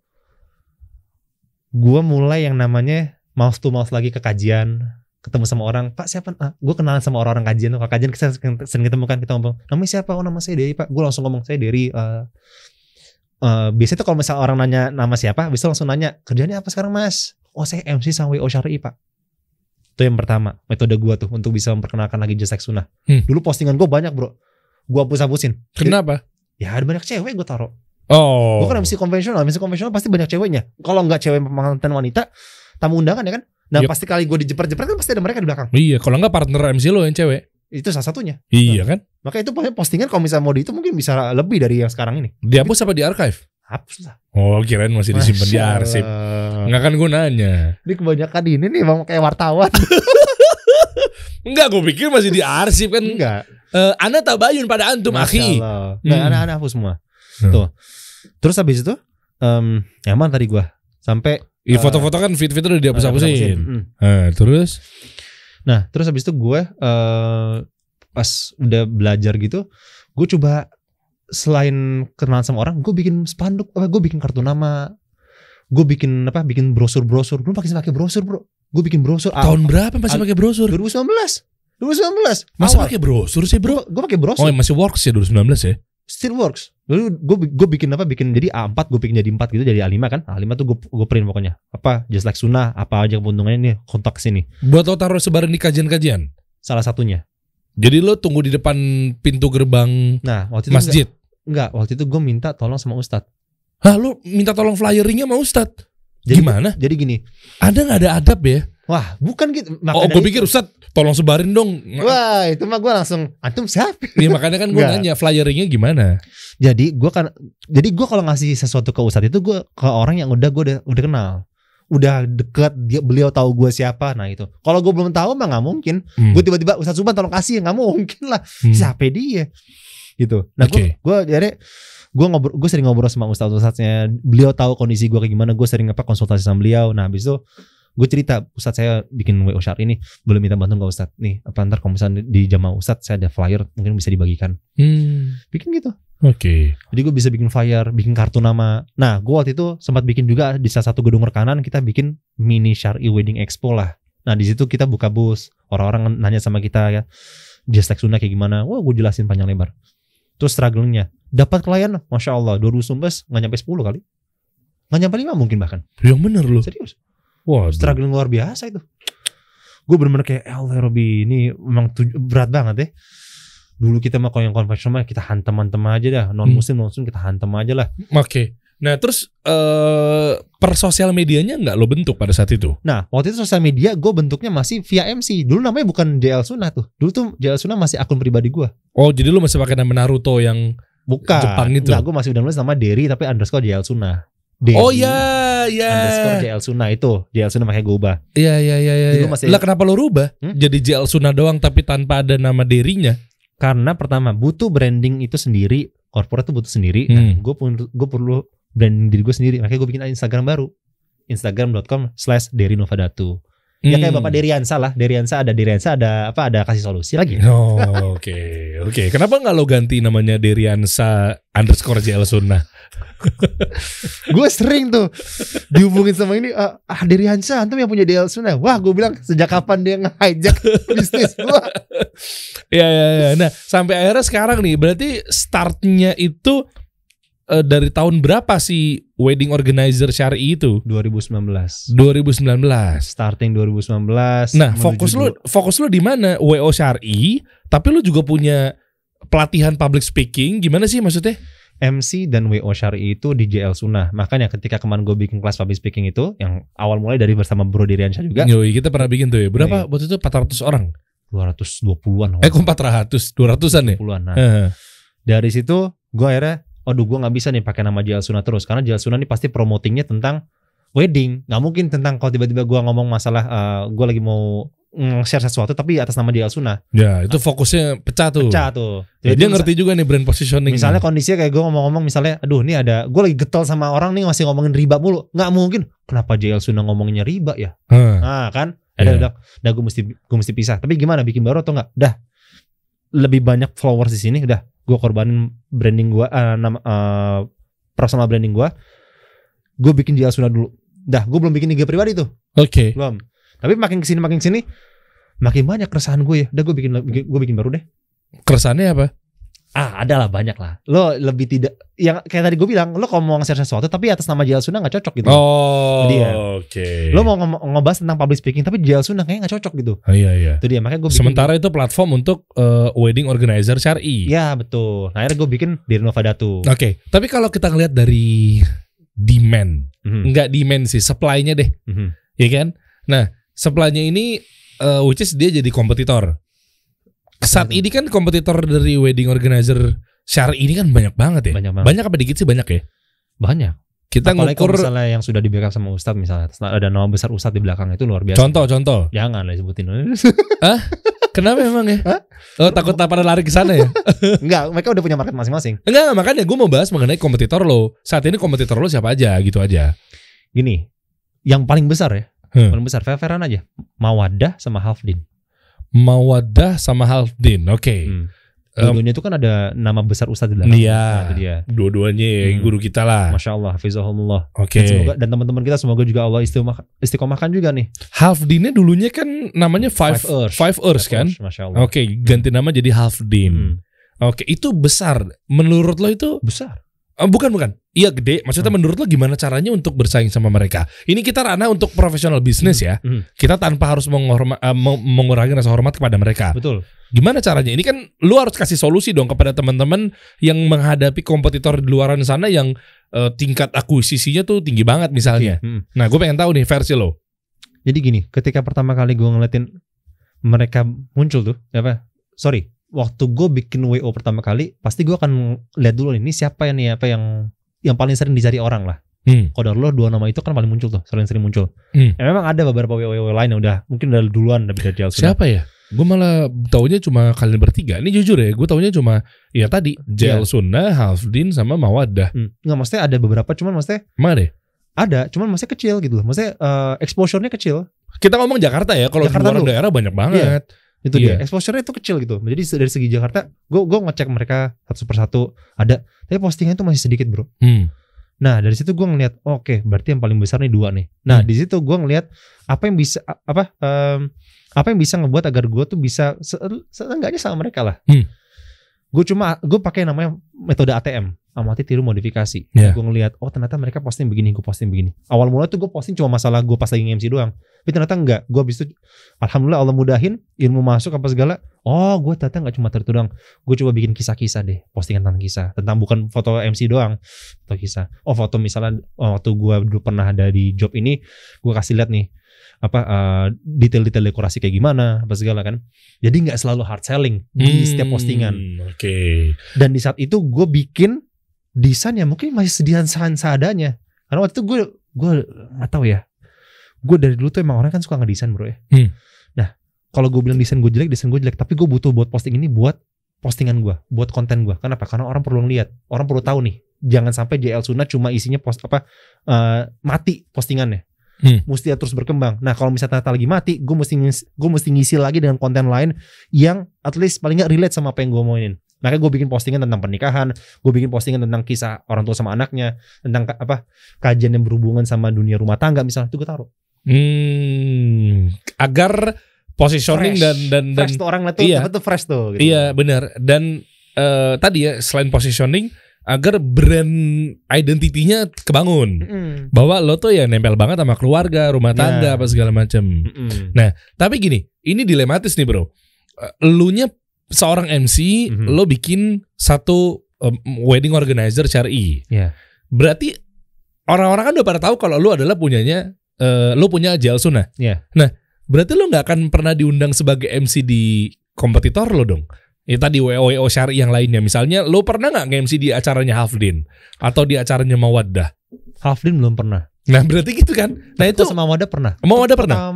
gue mulai yang namanya mouth to mouth lagi ke kajian, ketemu sama orang. Pak siapa? Gue kenalan sama orang-orang kajian tuh. Kajian kita sering ketemu kan, kita ngomong namanya siapa? Oh nama saya Dery Pak. Gue langsung ngomong saya Dery. Biasanya tuh kalau misal orang nanya nama siapa, habis itu langsung nanya kerjanya apa sekarang Mas? Oh saya MC sama WO Syar'i Pak. Itu yang pertama metode gue tuh untuk bisa memperkenalkan lagi jasa sunnah. Dulu postingan gue banyak bro. Gue hapus-hapusin. Kenapa? Ya ada banyak cewek gue taruh. Oh. Gue kan MC konvensional pasti banyak ceweknya. Kalau nggak cewek pengantin wanita, tamu undangan ya kan. Nah pasti kali gue dijepret-jepret kan pasti ada mereka di belakang. Iya, kalau nggak partner MC lo yang cewek. Itu salah satunya. Iya kan. Maka itu postingan kalau misalnya mode itu mungkin bisa lebih dari yang sekarang ini. Dihapus apa di archive? Hapus lah. Oh kirain masih disimpan di arsip. Nggak kan gunanya. Ini kebanyakan ini nih emang kayak wartawan. Enggak, gue pikir masih di arsip kan. Enggak. Ana tabayun pada antum akhi. Nah anak-anak hapus semua. Tuh. Terus habis itu nyaman tadi gue sampai foto-foto kan fit udah dihapus-hapusin. Terus habis itu gue pas udah belajar gitu, gue coba selain kenalan sama orang, gue bikin spanduk, gue bikin kartu nama, gue bikin brosur-brosur. Belum pakai brosur bro, gue bikin brosur. Tahun berapa masih pakai brosur? 2019. Masa pakai brosur sih bro? Gue pakai brosur. Oh masih works ya 2019 ya? Still works. Lalu gue bikin jadi A4, gue bikin jadi 4 gitu, jadi A5 kan. A5 tuh gue print pokoknya. Apa just like sunnah, apa aja keuntungannya nih, kontak sini. Buat lo taruh sebaran di kajian-kajian? Salah satunya. Jadi lo tunggu di depan pintu gerbang waktu itu masjid? Enggak, waktu itu gue minta tolong sama Ustadz. Hah, lo minta tolong flyeringnya sama Ustadz? Gimana? Jadi gini. Nggak ada adab ya? Wah, bukan gitu. Gue pikir Ustadz tolong sebarin dong. Wah, itu mah gue langsung antum siapa? Iya makanya kan gue nanya flyeringnya gimana. Jadi gue kalau ngasih sesuatu ke Ustadz itu gue ke orang yang udah kenal, udah deket, beliau tahu gue siapa. Nah itu. Kalau gue belum tahu mah nggak mungkin. Gue tiba-tiba Ustadz Subhan tolong kasih, nggak mungkin lah. Siapa dia? Gitu. Nah gue sering ngobrol sama Ustadznya. Beliau tahu kondisi gue kayak gimana. Gue sering konsultasi sama beliau. Nah habis itu gue cerita, Ustadz saya bikin WO Syar'i ini, boleh minta bantuan ke Ustadz nih, apa ntar kalau misalnya di jamaah Ustadz saya ada flyer mungkin bisa dibagikan. Bikin gitu. Oke. Jadi gue bisa bikin flyer, bikin kartu nama. Nah gue waktu itu sempat bikin juga di salah satu gedung rekanan, kita bikin mini Syar'i Wedding Expo lah. Nah di situ kita buka bus, orang-orang nanya sama kita ya, just like sunnah kayak gimana. Wah gue jelasin panjang lebar. Terus struggle-nya, dapat klien, masya Allah 2019 nggak nyampe 10 kali, nggak nyampe 5 mungkin bahkan. Yang bener loh. Serius. Wah, struggling luar biasa itu. Gue bener-bener kayak Allah Robi ini memang berat banget ya. Dulu kita mah kalau yang konvensional kita hantam aja dah, non muslim kita hantam aja lah. Oke. Nah terus per sosial medianya nggak lo bentuk pada saat itu? Nah waktu itu sosial media gue bentuknya masih via MC. Dulu namanya bukan JL Sunnah tuh. Dulu tuh JL Sunnah masih akun pribadi gue. Oh jadi lo masih pakai nama Naruto yang bukan Jepang itu? Enggak, gue masih udah nulis nama Derry tapi underscore JL Sunnah. Oh ya. Underscore JL Sunnah itu. JL Sunnah makanya gue ubah. Iya. Lah kenapa lo rubah? Jadi JL Sunnah doang tapi tanpa ada nama Derry-nya? Karena pertama butuh branding itu sendiri. Corporate tuh butuh sendiri. Nah gue perlu branding diri gue sendiri. Makanya gue bikin Instagram baru. Instagram.com/DerryNovadatu. Ya kayak Bapak Deriansa lah. Deriansa ada kasih solusi lagi. Oh, oke. Kenapa nggak lo ganti namanya Deriansa _JL Sunnah? Gue sering tuh dihubungin sama ini, Deriansa antum yang punya JL Sunnah. Wah gue bilang sejak kapan dia nge-hijack bisnis gue. Ya. Nah sampai akhirnya sekarang nih, berarti startnya itu dari tahun berapa sih wedding organizer Syar'i itu? 2019. Starting 2019. Nah, fokus lo di mana? WO Syar'i, tapi lo juga punya pelatihan public speaking. Gimana sih maksudnya? MC dan WO Syar'i itu di JL Sunnah. Makanya ketika kemarin gue bikin kelas public speaking itu, yang awal mulai dari bersama Bro Deriansyah juga. Yoi, kita pernah bikin tuh ya. Berapa waktu itu? 400 orang? 220-an. Kok 400? 200-an ya? 220-an. Nah, dari situ gue akhirnya gue gak bisa nih pakai nama JL Sunnah terus. Karena JL Sunnah ini pasti promotingnya tentang wedding. Gak mungkin tentang kalau tiba-tiba gue ngomong masalah gue lagi mau share sesuatu tapi atas nama JL Sunnah. Ya itu fokusnya pecah tuh. Jadi dia ngerti juga nih brand positioning. Misalnya kondisinya kayak gue ngomong misalnya, aduh ini ada, gue lagi getol sama orang nih masih ngomongin riba mulu. Gak mungkin. Kenapa JL Sunnah ngomonginnya riba ya? Nah kan udah gue mesti pisah. Tapi gimana, bikin baru atau enggak? Udah lebih banyak followers di sini, udah gue korbanin branding gue, personal branding gue bikin JL Sunnah dulu. Dah, gue belum bikin IG pribadi tuh. Oke. Belum. Tapi makin kesini makin banyak keresahan gue ya. Udah gue bikin baru deh. Keresahannya apa? Adalah banyak lah. Lo lebih tidak, yang kayak tadi gue bilang, lo kalau mau nge-share sesuatu tapi atas nama JL Suna nggak cocok gitu. Oke. Lo mau ngebahas tentang public speaking tapi JL Suna kayaknya nggak cocok gitu. Iya. Itu dia, makanya gue bikin. Sementara itu platform untuk wedding organizer syar'i. Iya betul. Nah, akhirnya gue bikin Dirnova Datu. Oke. Tapi kalau kita ngeliat dari demand, nggak demand sih, supply-nya deh, ya kan? Nah, supply-nya ini, which is dia jadi kompetitor. Saat ini kan kompetitor dari wedding organizer syar'i ini kan banyak banget ya. Banyak apa dikit sih? Banyak ya. Banyak. Kita apalagi ngukur misalnya yang sudah di backup sama Ustadz misalnya, ada nama besar Ustadz di belakang itu luar biasa. Contoh. Jangan lah disebutin. Kenapa emang ya? Takut pada lari ke sana ya? Enggak, mereka udah punya market masing-masing. Enggak, makanya gue mau bahas mengenai kompetitor lo. Saat ini kompetitor lo siapa aja gitu aja. Gini, yang paling besar ya, paling besar fair-fairan aja. Mawaddah sama Hafdin. Mawaddah sama Hafdin, oke. Dua-duanya itu kan ada nama besar Ustadz di belakang. Iya, dua-duanya guru kita lah. Masya Allah, hafizahumullah. Oke. Dan teman-teman kita semoga juga Allah istiqomahkan juga nih. Hafdinnya dulunya kan namanya Five Earth kan? Masya Allah. Oke, ganti nama jadi Hafdin. Oke, itu besar. Menurut lo itu? Besar. Bukan. Iya gede. Maksudnya menurut lo gimana caranya untuk bersaing sama mereka? Ini kita ranah untuk profesional bisnis ya. Kita tanpa harus mengurangi rasa hormat kepada mereka. Betul. Gimana caranya? Ini kan lo harus kasih solusi dong kepada teman-teman yang menghadapi kompetitor di luaran sana yang tingkat akuisisinya tuh tinggi banget misalnya. Nah, gue pengen tahu nih versi lo. Jadi gini, ketika pertama kali gue ngeliatin mereka muncul tuh, waktu gue bikin WO pertama kali, pasti gue akan lihat dulu ini siapa yang paling sering dicari orang lah. Qadarullah dua nama itu kan paling muncul tuh, sering muncul. Memang ada beberapa WO lain yang udah duluan dari JL Suna. Siapa ya? Gue malah taunya cuma kalian bertiga. Ini jujur ya, gue taunya cuma ya tadi JL Suna, Hafdin sama Mawaddah. Nggak, maksudnya ada beberapa, cuman maksudnya mana? Ada, cuman maksudnya kecil gitu loh. Maksudnya exposure-nya kecil. Kita ngomong Jakarta ya, kalau di luar daerah banyak banget. Itu dia, exposure-nya itu kecil gitu. Jadi dari segi Jakarta, gue ngecek mereka satu persatu ada, tapi postingan itu masih sedikit bro. Nah dari situ gue ngeliat, oke, berarti yang paling besar nih dua nih. Nah di situ gue ngeliat apa yang bisa ngebuat agar gue tuh bisa seenggaknya sama mereka lah. Gue pakai namanya metode ATM, amati tiru modifikasi. Gue ngeliat, ternyata mereka posting begini, gue posting begini. Awal mula tuh gue posting cuma masalah gue pas lagi nge-MC doang. Tapi ternyata enggak. Gue abis itu, alhamdulillah Allah mudahin, ilmu masuk apa segala. Gue ternyata enggak cuma itu doang. Gue coba bikin kisah-kisah deh, postingan tentang kisah, tentang bukan foto MC doang, foto kisah. Foto misalnya waktu gue dulu pernah ada di job ini, gue kasih lihat nih detail-detail dekorasi kayak gimana apa segala kan. Jadi nggak selalu hard selling di setiap postingan. Dan di saat itu gue bikin desain yang mungkin masih sedihan seadanya. Karena waktu itu gue nggak tahu ya. Gue dari dulu tuh emang orang kan suka ngedesain bro ya. Nah kalau gue bilang desain gue jelek, tapi gue butuh buat posting ini buat postingan gue, buat konten gue. Kenapa? Karena orang perlu ngeliat, orang perlu tahu nih. Jangan sampai JL Suna cuma isinya mati postingannya. Mesti terus berkembang. Nah kalau misalnya ternyata lagi mati, gue mesti ngisi lagi dengan konten lain yang at least paling nggak relate sama apa yang gue mauin. Makanya gue bikin postingan tentang pernikahan, gue bikin postingan tentang kisah orang tua sama anaknya, tentang kajian yang berhubungan sama dunia rumah tangga misalnya, itu gue taruh. Agar positioning fresh. dan fresh tuh orang tuh, iya, tuh fresh tuh. Gitu. Iya benar. Dan tadi ya selain positioning, agar brand identity-nya kebangun. Bahwa lo tuh ya nempel banget sama keluarga, rumah tangga, apa segala macam. Nah, tapi gini, ini dilematis nih bro. Lunya seorang MC, lo bikin satu wedding organizer syar'i. Berarti orang-orang kan udah pada tahu kalau lo adalah punyanya, lo punya JL Suna. Nah, berarti lo nggak akan pernah diundang sebagai MC di kompetitor lo dong. Ya tadi WO syar'i yang lainnya. Misalnya lo pernah gak nge-MC di acaranya Hafdin atau di acaranya Mawaddah? Hafdin belum pernah. Nah berarti gitu kan. Nah itu sama Mawaddah pernah. Mawaddah pernah?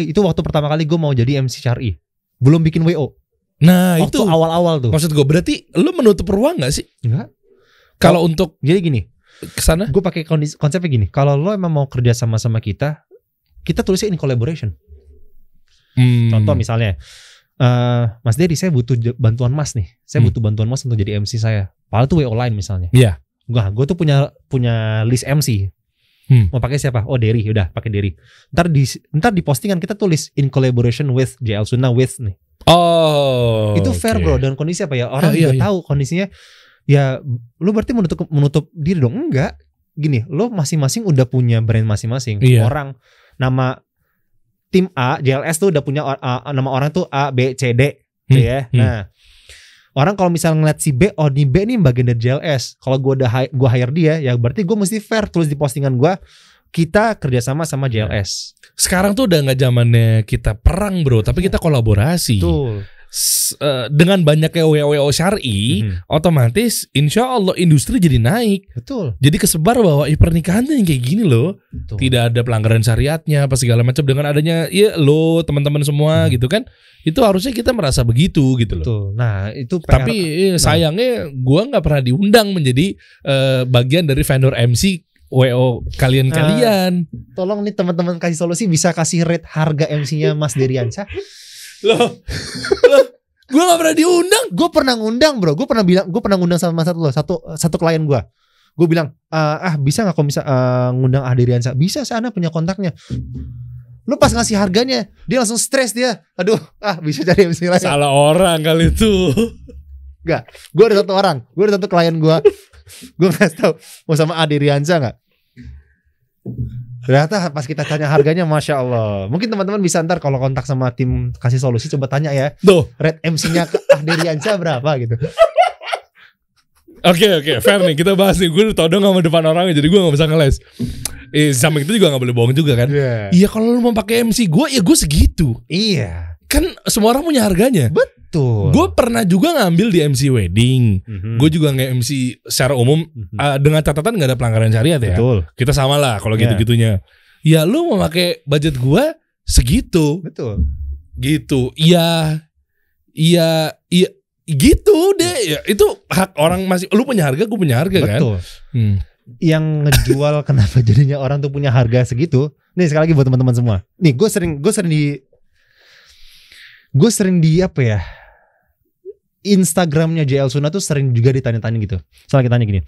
Waktu pertama kali gue mau jadi MC syar'i, belum bikin WO. Nah waktu itu awal-awal tuh. Maksud gue berarti lo menutup ruang gak sih? Enggak. Kalau untuk jadi gini, kesana gue pakai konsepnya gini. Kalau lo emang mau kerja sama kita tulisnya in collaboration. Contoh misalnya, Mas Dedi, saya butuh bantuan Mas nih. Saya butuh bantuan Mas untuk jadi MC saya. Padahal tuh WO line misalnya. Iya. Gue tuh punya list MC. Mau pakai siapa? Oh Derry, udah pakai Derry. Ntar di postingan kita tulis in collaboration with JL Suna with nih. Oh. Itu fair bro, dan kondisi apa ya? Orang juga tahu kondisinya. Ya lu berarti menutup diri dong? Enggak. Gini, lo masing-masing udah punya brand masing-masing. Orang nama tim A, JLS tuh udah punya nama orang tuh A, B, C, D gitu ya. Nah, orang kalau misalnya ngeliat si B, oh di B nih bagian dari JLS. Kalau gue udah hire dia, ya berarti gue mesti fair tulis di postingan gue. Kita kerjasama sama JLS. Sekarang tuh udah nggak zamannya kita perang bro, tapi kita kolaborasi. Betul. Dengan banyaknya WO syar'i, otomatis insya Allah industri jadi naik. Betul. Jadi kesebar bahwa pernikahan tuh yang kayak gini loh. Betul. Tidak ada pelanggaran syariatnya, apa segala macam dengan adanya lo teman-teman semua gitu kan. Itu harusnya kita merasa begitu gitu loh. Betul. Nah itu PR. Tapi sayangnya gue nggak pernah diundang menjadi bagian dari vendor MC WO kalian-kalian. Tolong nih teman-teman kasih solusi, bisa kasih rate harga MC-nya Mas Deriansyah. Loh, gue gak pernah diundang. Gue pernah ngundang bro. Gue pernah ngundang sama satu klien gue. Gue bilang, bisa gak kalau bisa ngundang Deriansyah? Bisa, saya punya kontaknya. Lu pas ngasih harganya, dia langsung stres dia. Aduh, bisa cari MC lain. Salah orang kali itu. Enggak, gue ada satu orang. Gue ada satu klien gue. Gue ngasih tau mau sama Deriansyah gak? Ternyata pas kita tanya harganya, Masya Allah. Mungkin teman-teman bisa ntar kalau kontak sama tim kasih solusi, coba tanya ya. Rate MC-nya ke Deriansyah berapa gitu. Oke, fair nih. Kita bahas nih. Gue todong sama depan orangnya, jadi gue gak bisa ngeles. Samping itu juga gak boleh bohong juga kan. Iya kalau lu mau pakai MC gue, ya gue segitu. Iya. Kan semua orang punya harganya. Betul. Gue pernah juga ngambil di MC wedding. Gue juga nge-MC secara umum dengan catatan gak ada pelanggaran syariat ya. Betul. Kita sama lah kalau gitu-gitunya. Ya lu mau pakai budget gue segitu. Betul. Gitu. Iya gitu deh. Ya, itu hak orang masih. Lu punya harga, gue punya harga. Betul. Kan. Yang ngejual kenapa jadinya orang tuh punya harga segitu. Nih sekali lagi buat teman-teman semua. Nih gue sering di apa ya, Instagramnya JL Suna tuh sering juga ditanya-tanya gitu. Soalnya kita tanya gini,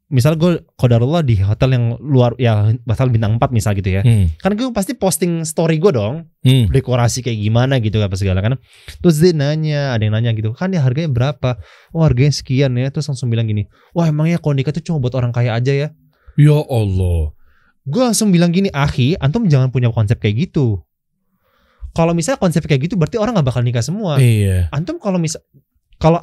misal gue qadarullah di hotel yang luar ya, hotel bintang 4 misal gitu ya, kan gue pasti posting story gue dong, dekorasi kayak gimana gitu apa segala kan. Terus dia nanya, ada yang nanya gitu, kan ya harganya berapa? Oh harganya sekian ya. Terus langsung bilang gini, wah emangnya kalau nikah tuh cuma buat orang kaya aja ya? Ya Allah. Gue langsung bilang gini, antum jangan punya konsep kayak gitu. Kalau misalnya konsep kayak gitu berarti orang gak bakal nikah semua. Iya. Antum kalau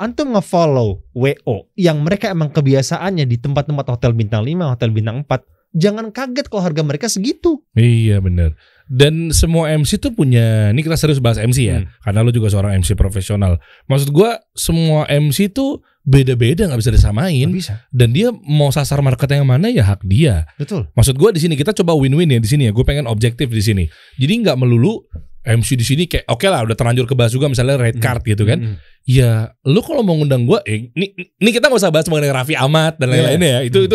antum nge-follow WO yang mereka emang kebiasaannya di tempat-tempat hotel bintang 5, hotel bintang 4, jangan kaget kalau harga mereka segitu. Iya benar. Dan semua MC tuh punya, ini kita serius bahas MC ya, karena lu juga seorang MC profesional. Maksud gua semua MC tuh beda-beda, nggak bisa disamain. Gak bisa. Dan dia mau sasar market yang mana ya hak dia. Betul. Maksud gua di sini kita coba win-win ya di sini ya. Gue pengen objektif di sini. Jadi nggak melulu MC di sini kayak oke lah udah terlanjur kebahas juga misalnya red card gitu kan. Ya lu kalau mau ngundang gue ini kita gak usah bahas mengenai Raffi Ahmad dan lain-lainnya ya. Itu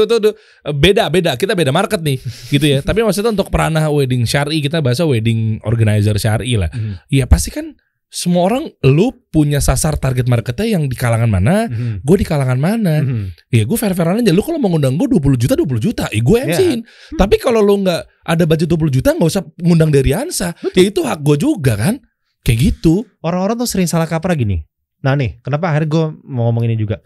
beda kita beda market nih gitu ya. Tapi maksudnya untuk peranah wedding syar'i kita bahasa wedding organizer syar'i lah. Ya pasti kan semua orang lu punya sasar target marketnya yang di kalangan mana, gue di kalangan mana. Ya gue fair-fairan aja. Lu kalau mau ngundang gue 20 juta, gue MC-in. Tapi kalau lu gak ada budget 20 juta gak usah ngundang Deriansyah. Ya itu hak gue juga kan. Kayak gitu. Orang-orang tuh sering salah kaprah gini. Nah nih, kenapa akhirnya gue mau ngomong ini juga.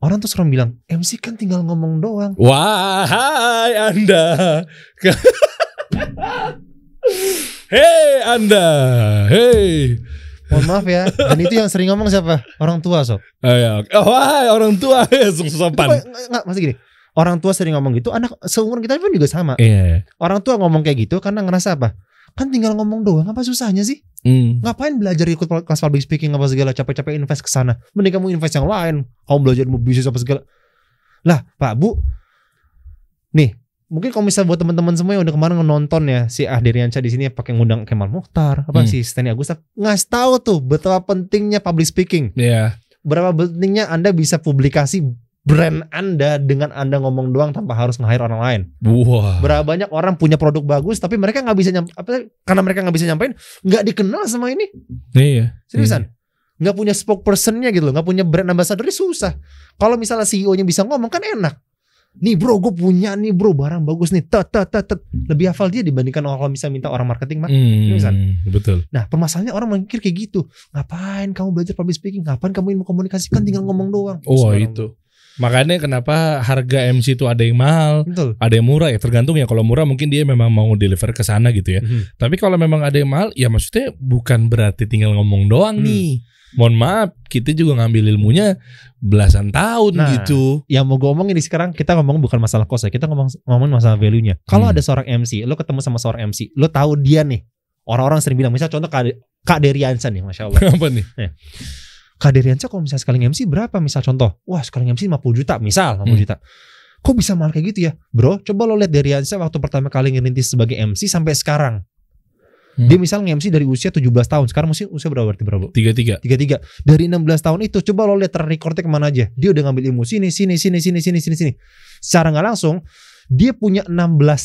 Orang tuh sering bilang, MC kan tinggal ngomong doang. Wahai Anda. Hei Anda. Hei. Mohon maaf ya. Dan itu yang sering ngomong siapa? Orang tua sob. Wahai orang tua. Sopan. Nggak, maksud gini. Orang tua sering ngomong gitu. Anak seumuran kita pun juga sama. Orang tua ngomong kayak gitu karena ngerasa apa? Kan tinggal ngomong doang. Apa susahnya sih? Ngapain belajar ikut kelas public speaking apa segala, capek-capek invest ke sana. Mending kamu invest yang lain. Kamu belajar mau bisnis apa segala. Lah, Pak, Bu. Nih, mungkin kalau misalnya buat teman-teman semua yang udah kemarin nonton ya si Deriansyah di sini pakai ngundang Kemal Mukhtar, apa si Steny Agusta, ngasih tahu tuh betapa pentingnya public speaking. Berapa pentingnya Anda bisa publikasi brand Anda dengan Anda ngomong doang tanpa harus nge-hire orang lain. Berapa banyak orang punya produk bagus tapi mereka nggak bisa karena mereka nggak bisa nyampein, nggak dikenal sama ini. Seriusan, nggak punya spokespersonnya gitu loh, nggak punya brand ambassador, susah. Kalau misalnya CEO-nya bisa ngomong kan enak. nih bro, gue punya nih bro barang bagus nih, lebih hafal dia dibandingkan orang bisa minta orang marketing mah. Betul. Nah permasalahannya orang mikir kayak gitu, ngapain kamu belajar public speaking, ngapain kamu ilmu komunikasi, kan tinggal ngomong doang. Itu makanya kenapa harga MC itu ada yang mahal, betul, ada yang murah ya, tergantung ya. Kalau murah mungkin dia memang mau deliver ke sana gitu ya. Tapi kalau memang ada yang mahal, ya maksudnya bukan berarti tinggal ngomong doang nih. Mohon maaf, kita juga ngambil ilmunya belasan tahun gitu. Yang mau gue omongin sekarang, kita ngomong bukan masalah cost ya, kita ngomong masalah value-nya. Kalau ada seorang MC, lo ketemu sama seorang MC, lo tahu dia nih, orang-orang sering bilang, misal contoh Kak Deriansa nih, Masya Allah. Apa nih? Kak Deriansa kalau misalnya sekali MC berapa? Misal contoh, wah sekali MC 50 juta, misal 50 juta. Kok bisa mahal kayak gitu ya? Bro, coba lo lihat Deriansa waktu pertama kali ngerintis sebagai MC sampai sekarang. Dia misal nge-MC dari usia 17 tahun. Sekarang usia berapa berarti berapa? 33. Dari 16 tahun itu coba lo lihat recordnya kemana aja. Dia udah ngambil ilmu sini. Secara gak langsung dia punya 16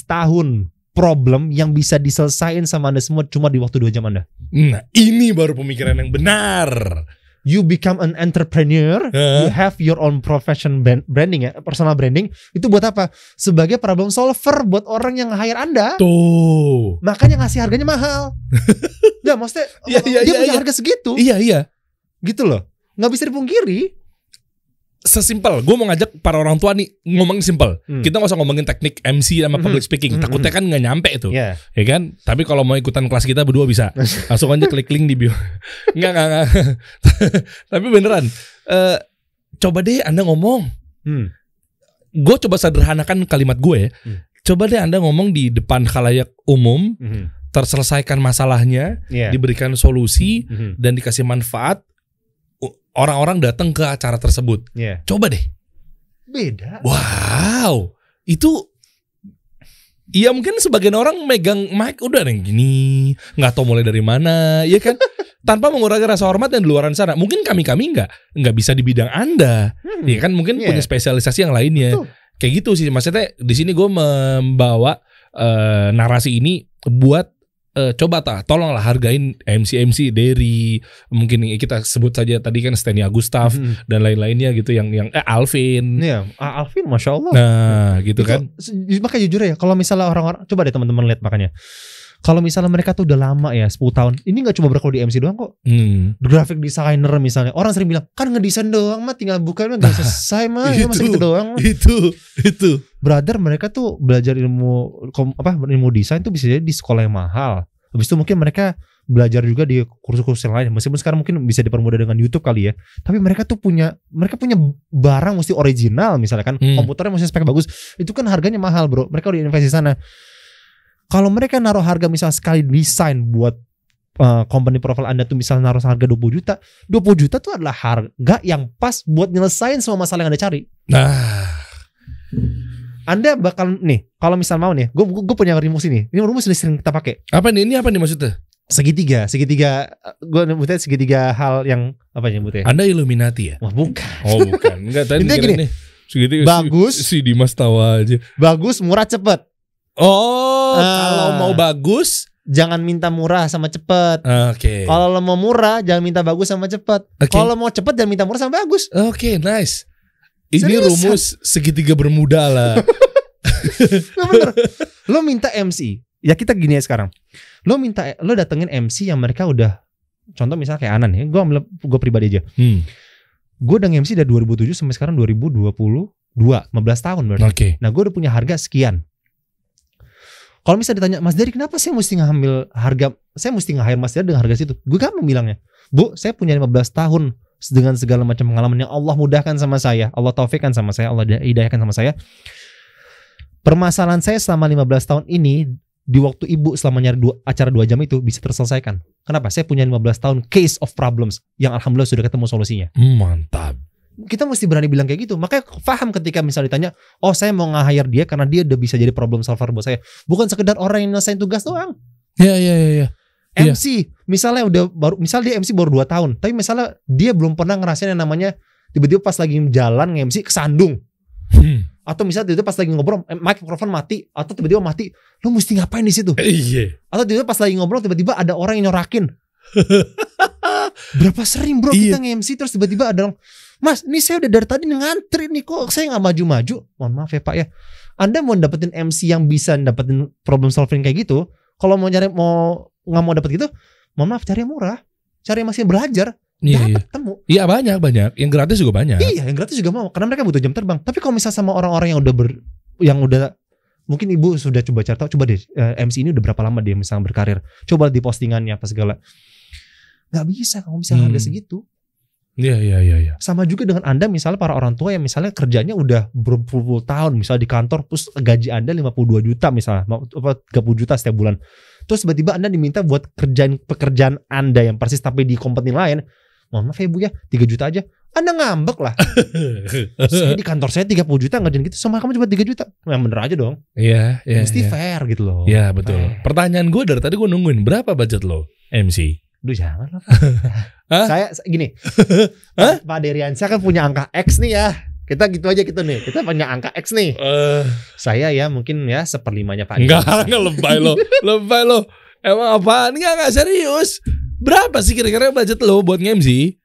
tahun problem yang bisa diselesain sama Anda semua cuma di waktu 2 jam Anda. Nah ini baru pemikiran yang benar. You become an entrepreneur, you have your own profession branding ya, personal branding. Itu buat apa? Sebagai problem solver buat orang yang hire Anda. Tuh. Makanya ngasih harganya mahal. Ya maksudnya dia punya harga segitu. Iya. Gitu loh. Nggak bisa dipungkiri. Sesimpel, gue mau ngajak para orang tua nih ngomongin simpel. Kita gak usah ngomongin teknik MC sama public speaking. Takutnya kan gak nyampe itu, ya kan? Tapi kalau mau ikutan kelas kita berdua bisa. Langsung aja klik link di bio. Enggak. Tapi beneran, coba deh Anda ngomong. Gue coba sederhanakan kalimat gue ya. Coba deh Anda ngomong di depan khalayak umum, terselesaikan masalahnya, diberikan solusi, dan dikasih manfaat. Orang-orang datang ke acara tersebut. Coba deh. Beda. Wow. Itu ya mungkin sebagian orang megang mic udah yang gini, nggak tahu mulai dari mana, ya kan? Tanpa mengurangi rasa hormat dan di luaran sana. Mungkin kami nggak bisa di bidang Anda. Ya kan mungkin punya spesialisasi yang lainnya. Kayak gitu sih. Maksudnya di sini gue membawa narasi ini buat coba tolonglah hargain MC dari mungkin kita sebut saja tadi kan Stenia Gustav dan lain-lainnya gitu yang Alvin. Iya, Alvin Masya Allah. Nah, gitu kan. Makanya jujur ya, kalau misalnya orang-orang coba deh teman-teman lihat makanya. Kalau misalnya mereka tuh udah lama ya 10 tahun. Ini gak cuma berkalo di MC doang kok. Graphic designer misalnya. Orang sering bilang, kan ngedesain doang mah tinggal buka mah gak selesai mah. Masa gitu doang. Itu. Brother, mereka tuh belajar ilmu desain tuh bisa jadi di sekolah yang mahal. Habis itu mungkin mereka belajar juga di kursus-kursus yang lain. Meskipun sekarang mungkin bisa dipermudah dengan YouTube kali ya. Tapi mereka punya barang mesti original misalnya kan. Komputernya mesti spek bagus. Itu kan harganya mahal bro. Mereka udah investasi sana. Kalau mereka naruh harga misalnya sekali desain buat company profile Anda tuh misalnya naruh harga 20 juta. 20 juta tuh adalah harga yang pas buat nyelesain semua masalah yang Anda cari. Nah, Anda bakal nih, kalau misal mau nih, gue punya rumus ini. Ini rumus sering kita pakai. Apa nih? Ini apa nih maksudnya? Segitiga. Gue nyebutnya segitiga hal yang apa nyebutnya? Anda Illuminati ya? Wah bukan. Oh bukan. Enggak tadi gini. Segitiga. Bagus. Si Dimas tawa aja. Bagus, murah, cepet. Oh, kalau mau bagus jangan minta murah sama cepet. Oke. Kalau lo mau murah jangan minta bagus sama cepet. Kalau mau cepet jangan minta murah sama bagus. Oke, nice. Ini rumus segitiga bermuda lah. Bener. Lo minta MC. Ya kita gini ya sekarang. Lo datengin MC yang mereka udah, contoh misalnya kayak Anan ya. Gue pribadi aja. Gue udah MC dari 2007 sampai sekarang 2022, 15 tahun berarti. Okay. Nah gue udah punya harga sekian. Kalau misalnya ditanya, Mas Dery kenapa saya mesti ngambil harga, saya mesti nge-hire Mas Dery dengan harga situ? Gue gampang bilangnya, Bu, saya punya 15 tahun dengan segala macam pengalaman yang Allah mudahkan sama saya, Allah taufikkan sama saya, Allah hidayahkan sama saya. Permasalahan saya selama 15 tahun ini, di waktu ibu selama nyari acara 2 jam itu bisa terselesaikan. Kenapa? Saya punya 15 tahun case of problems yang alhamdulillah sudah ketemu solusinya. Mantap. Kita mesti berani bilang kayak gitu. Makanya paham ketika misalnya ditanya, oh saya mau nge-hire dia karena dia udah bisa jadi problem solver buat saya. Bukan sekedar orang yang nyelesain tugas doang. Iya. MC, misalnya dia MC baru 2 tahun, tapi misalnya dia belum pernah ngerasain yang namanya tiba-tiba pas lagi jalan nge-MC kesandung. Atau misalnya tiba-tiba pas lagi ngobrol mikrofon mati atau tiba-tiba mati, lo mesti ngapain di situ? Iya. Atau tiba-tiba pas lagi ngobrol tiba-tiba ada orang yang nyorakin. Berapa sering bro kita nge-MC terus tiba-tiba ada orang, Mas, ini saya udah dari tadi ngantri nih, kok saya nggak maju-maju. Mohon maaf ya Pak ya. Anda mau dapetin MC yang bisa dapetin problem solving kayak gitu, kalau mau nggak mau dapet gitu, mohon maaf, cari yang murah, cari yang masih belajar. Iya. Temu. Iya banyak. Yang gratis juga banyak. Iya, yang gratis juga mau, karena mereka butuh jam terbang. Tapi kalau misal sama orang-orang yang udah mungkin ibu sudah coba cari tahu, coba deh MC ini udah berapa lama dia misalnya berkarir, coba di postingannya apa segala. Nggak bisa kamu bisa harga segitu. Iya. Sama juga dengan Anda misalnya para orang tua yang misalnya kerjanya udah berpuluh-puluh tahun misalnya di kantor, terus gaji Anda 52 juta misalnya, 30 juta setiap bulan. Terus tiba-tiba Anda diminta buat pekerjaan Anda yang persis tapi di company lain. Mohon maaf ya Bu ya, 3 juta aja. Anda ngambek lah. Saya di kantor saya 30 juta ngerjain gitu, sama kamu cuma 3 juta. Yang bener aja dong. Iya. Mesti fair gitu loh. Iya betul. Pertanyaan gue dari tadi gue nungguin, berapa budget lo MC? Duh jangan lah Pak. Saya gini. Pak Deriansyah kan punya angka X nih ya. Kita gitu aja gitu nih. Kita punya angka X nih. Saya ya mungkin ya 1/5-nya Pak. Enggak lebay lo. Lebay lo. Emang apaan? Enggak serius. Berapa sih kira-kira budget lo buat MC?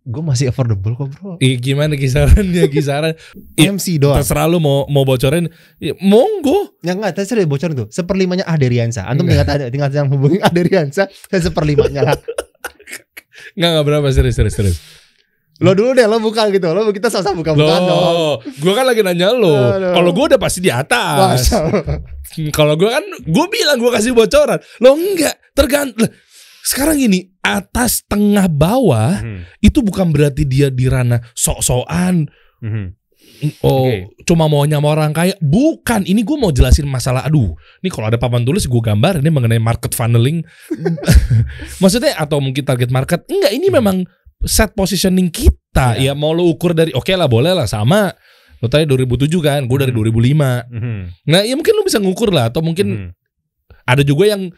Gue masih affordable kok bro. Gimana kisarannya? Kisaran MC doang. Terserah lu mau bocorin, monggo. Ya enggak, tadi saya udah bocorin tuh. 1/5-nya Deriansyah. Antum tinggal yang hubungi Deriansyah. Saya 1/5-nya lah. Enggak berapa, serius. Lo dulu deh, lo buka gitu. Lo kita sama-sama buka dong. Gue kan lagi nanya lo. Kalau gue udah pasti di atas. Kalau gue kan, gue bilang gue kasih bocoran. Lo enggak, tergantung. Sekarang gini, atas tengah bawah itu bukan berarti dia di ranah sok-sokan. Cuma maunya sama orang kaya. Bukan, ini gue mau jelasin masalah. Ini kalau ada papan tulis gue gambar ini mengenai market funneling. Maksudnya atau mungkin target market. Enggak, ini memang set positioning kita. Ya mau lo ukur dari oke lah, boleh lah sama. Lo tadi 2007 kan, gue dari 2005. Nah ya mungkin lo bisa ngukur lah. Atau mungkin ada juga yang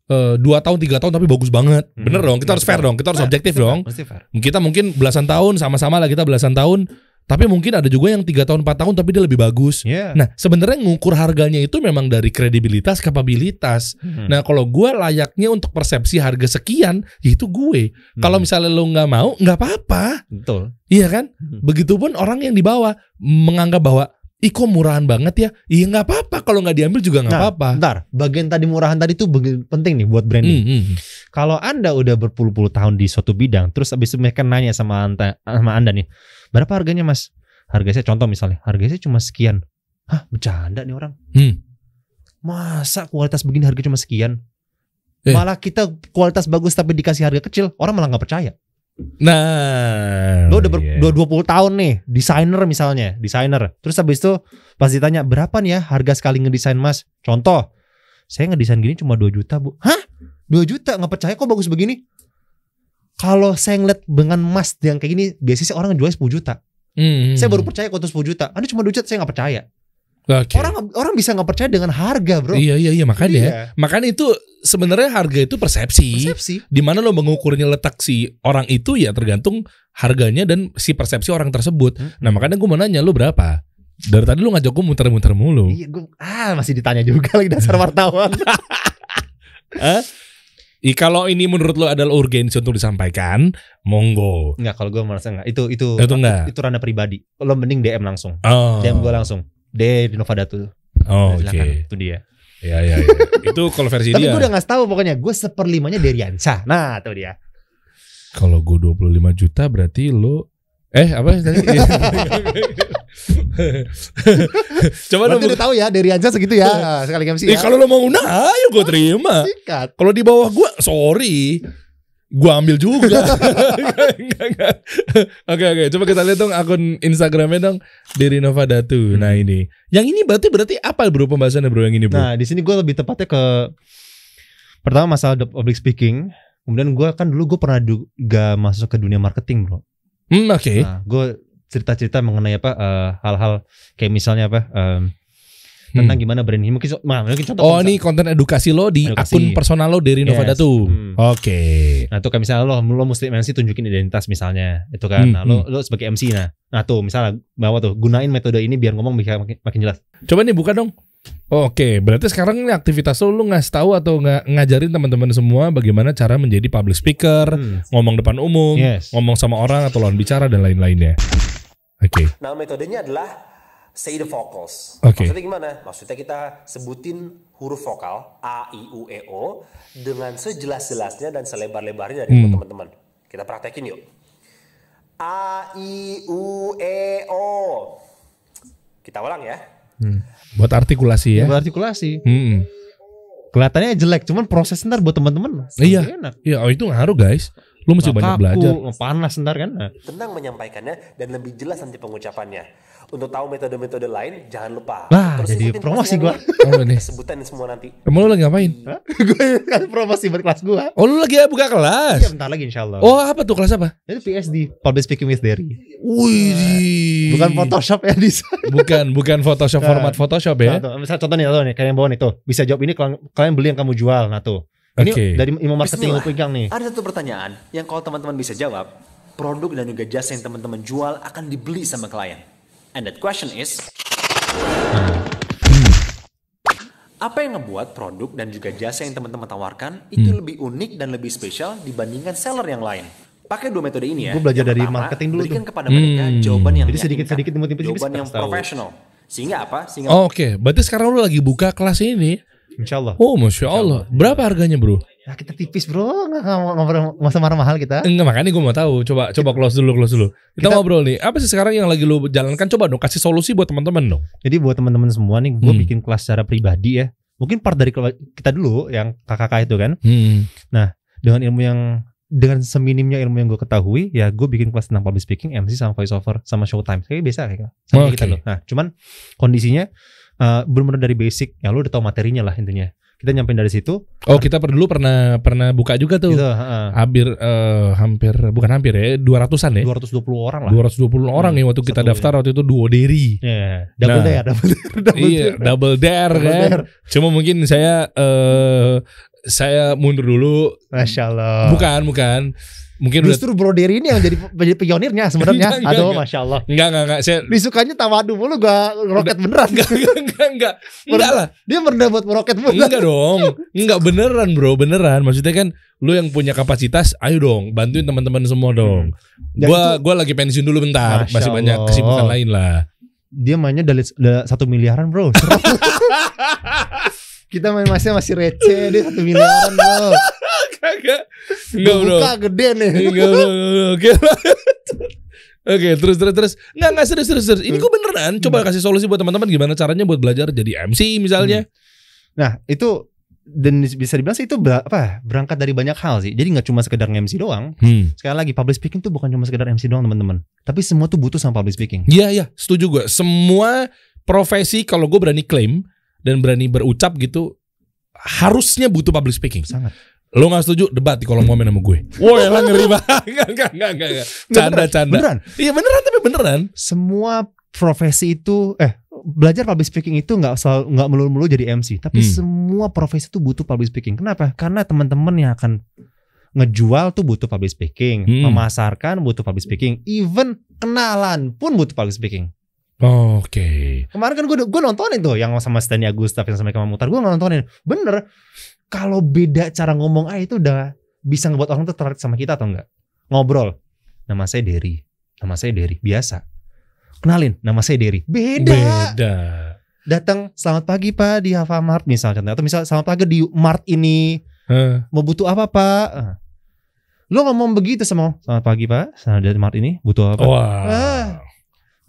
2 tahun 3 tahun tapi bagus banget. Bener dong, kita harus fair dong, kita harus objektif dong. Kita mungkin belasan tahun, sama-sama lah kita belasan tahun. Tapi mungkin ada juga yang 3 tahun 4 tahun tapi dia lebih bagus. Nah sebenarnya ngukur harganya itu memang dari kredibilitas, kapabilitas. Nah kalau gue layaknya untuk persepsi harga sekian, ya itu gue. Kalau misalnya lo nggak mau, nggak apa-apa. Betul. Iya kan? Begitupun orang yang di bawah menganggap bahwa kok murahan banget ya? Iya nggak apa-apa, kalau nggak diambil juga nggak apa-apa. Bentar, bagian tadi murahan tadi tuh penting nih buat branding. Kalau Anda udah berpuluh-puluh tahun di suatu bidang, terus abis itu mereka nanya sama Anda nih, berapa harganya Mas? Harganya saya contoh misalnya, harganya saya cuma sekian. Hah, bercanda nih orang. Masa kualitas begini harga cuma sekian? Malah kita kualitas bagus tapi dikasih harga kecil, orang malah nggak percaya. Nah, lo udah 20 tahun nih desainer misalnya, terus habis itu pas ditanya berapa nih ya harga sekali ngedesain Mas, contoh saya ngedesain gini cuma 2 juta Bu. Hah? 2 juta nggak percaya kok bagus begini? Kalau saya ngeliat dengan Mas yang kayak gini biasanya sih orang ngejual 10 juta. Saya baru percaya kok itu 10 juta. Anda cuma 2 juta, saya nggak percaya. Orang bisa nggak percaya dengan harga bro. Iya makanya itu sebenarnya harga itu persepsi. Di mana lo mengukurnya letak si orang itu ya tergantung harganya dan si persepsi orang tersebut. Nah makanya gue mau nanya lo berapa? Dari tadi lo ngajak gue muter-muter mulu. Iya gue masih ditanya juga lagi dasar wartawan. Kalau ini menurut lo adalah urgensi untuk disampaikan, monggo. Enggak, kalau gue merasa enggak. Itu ranah pribadi. Lo mending DM langsung. DM gue langsung. Di Nova Datu. Oke. Itu dia. Ya. Itu kalau versi tapi dia. Tapi gue udah ngasih tahu pokoknya gue 1/5-nya Deriansyah. Nah, itu dia. Kalau gue 25 juta berarti lo apa tadi? Coba berarti udah tahu ya Deriansyah segitu ya sekali MC ya. Kalau lo mau undang, ayo gue terima. Kalau di bawah gue, sorry. Gue ambil juga. Oke. Coba kita lihat dong akun Instagramnya dong, Deri Nova Datu. Nah ini, yang ini berarti apa bro pembahasannya bro yang ini bro? Nah di sini gue lebih tepatnya ke pertama masalah public speaking. Kemudian gue kan dulu gue pernah juga masuk ke dunia marketing bro. Oke. Nah gue cerita-cerita mengenai hal-hal kayak misalnya tentang gimana branding mungkin contoh. Ini konten edukasi lo di akun personal lo Deri Nova Datu. Oke. Nah tuh kayak misalnya lo mesti MC tunjukin identitas misalnya itu kan. Nah lo sebagai MC nah tuh misalnya bawa tuh gunain metode ini biar ngomong makin jelas. Coba nih buka dong. Oke, berarti sekarang ini aktivitas lu ngasih tahu atau ngajarin teman-teman semua bagaimana cara menjadi public speaker, ngomong depan umum, ngomong sama orang atau lawan bicara dan lain-lainnya. Oke. Nah, metodenya adalah say the vocals. Maksudnya gimana? Maksudnya kita sebutin huruf vokal A, I, U, E, O dengan sejelas-jelasnya dan selebar-lebarnya dari teman-teman. Kita praktekin yuk. A, I, U, E, O. Kita ulang ya. Buat artikulasi ya. Buat artikulasi. Kelihatannya jelek, cuman proses ntar buat teman-teman. Iya. Enak. Iya, itu ngaruh guys. Lu mesti banyak belajar. Panas ntar kan. Tenang menyampaikannya dan lebih jelas nanti pengucapannya. Untuk tahu metode-metode lain, jangan lupa. Nah, jadi promosi gua. Sebutan semua nanti. Kamu lu lagi ngapain? Gue kan promosi buat kelas gua. Oh, lu lagi buka kelas? Iya, bentar lagi insyaallah. Oh, apa tuh kelas apa? Itu PSD, Public Speaking with Derry. Wih. Bukan Photoshop ya di. Bukan Photoshop format Photoshop ya. Nah, misalnya contoh nih kayak yang bawah nih tuh. Bisa jawab ini kalian beli yang kamu jual. Nah tuh. Ini dari ilmu marketing lu pegang nih. Ada satu pertanyaan yang kalau teman-teman bisa jawab, produk dan juga jasa yang teman-teman jual akan dibeli sama klien. And that question is, apa yang ngebuat produk dan juga jasa yang teman-teman tawarkan itu lebih unik dan lebih spesial dibandingkan seller yang lain? Pakai dua metode ini ya. Gue belajar dari marketing dulu. Berikan kepada mereka jawaban yang jadi sedikit-sedikit jawaban yang profesional. Sehingga apa? Oke, berarti sekarang lu lagi buka kelas ini. Insyaallah. Oh, Masya Allah. Berapa harganya bro? Ya kita tipis bro, nggak usah marah-mahal kita. Enggak, makanya gue mau tahu. Coba close dulu. Kita ngobrol nih. Apa sih sekarang yang lagi lu jalankan? Coba dong kasih solusi buat teman-teman dong. Jadi buat teman-teman semua nih, gue bikin kelas secara pribadi ya. Mungkin part dari kita dulu yang kakak itu kan. Nah, dengan seminimnya ilmu yang gue ketahui, ya gue bikin kelas tentang public speaking, MC sama voice over sama showtime. Kayak biasa kayak sama kita loh. Nah, cuman kondisinya benar-benar dari basic. Ya lu udah tahu materinya lah intinya. Kita nyampein dari situ. Oh, kita dulu pernah buka juga tuh. Gitu, hampir bukan hampir ya, 200-an ya. 220 orang lah. 220 orang ya waktu kita daftar waktu itu duo Derry. Iya, double dare kan. Cuma mungkin saya mundur dulu. Masya Allah. Bukan. Mungkin justru Bro Derry ini yang jadi pionirnya sebenarnya. Aduh, Masya Allah. Enggak. Saya disukanya tawadu mulu, gak roket beneran. Enggak lah. Dia pernah buat meroket beneran. Enggak dong. Enggak beneran bro, beneran. Maksudnya kan lu yang punya kapasitas, ayo dong bantuin teman-teman semua dong. Gua lagi pensiun dulu bentar. Masya masih Allah. Banyak kesibukan lain lah. Dia mainnya dari 1 miliaran bro. Kita main masih receh, dia 1 miliaran bro. Kagak. Enggak bro. Buka gede nih. Enggak bro. Oke, terus. Enggak serius. Ini gue beneran. Coba kasih solusi buat teman-teman gimana caranya buat belajar jadi MC misalnya. Nah, itu dan bisa dibilang sih itu berangkat dari banyak hal sih. Jadi nggak cuma sekedar MC doang. Sekali lagi public speaking tuh bukan cuma sekedar MC doang teman-teman. Tapi semua tuh butuh sama public speaking. Iya, setuju gue. Semua profesi kalau gue berani klaim dan berani berucap gitu harusnya butuh public speaking. Sangat. Lo gak setuju debat di kolom komen sama gue. Woi lah ngeri banget. Enggak. Canda. Beneran. Iya beneran tapi beneran. Semua profesi itu belajar public speaking itu nggak melulu jadi MC, tapi semua profesi itu butuh public speaking. Kenapa? Karena teman-teman yang akan ngejual tuh butuh public speaking, memasarkan butuh public speaking, even kenalan pun butuh public speaking. Oke. Kemarin kan gue nontonin tuh yang sama Stanley Agustaf yang sama Kamu Mutar, gue nontonin. Bener. Kalau beda cara ngomong itu udah bisa ngebuat orang tuh tertarik sama kita atau enggak? Ngobrol. Nama saya Derry. Biasa. Kenalin, nama saya Derry. Beda. Datang, selamat pagi Pak di Alfamart misalnya. Atau misal selamat pagi di Mart ini. Mau butuh apa Pak? Lo ngomong begitu sama selamat pagi Pak, selamat di Mart ini butuh apa?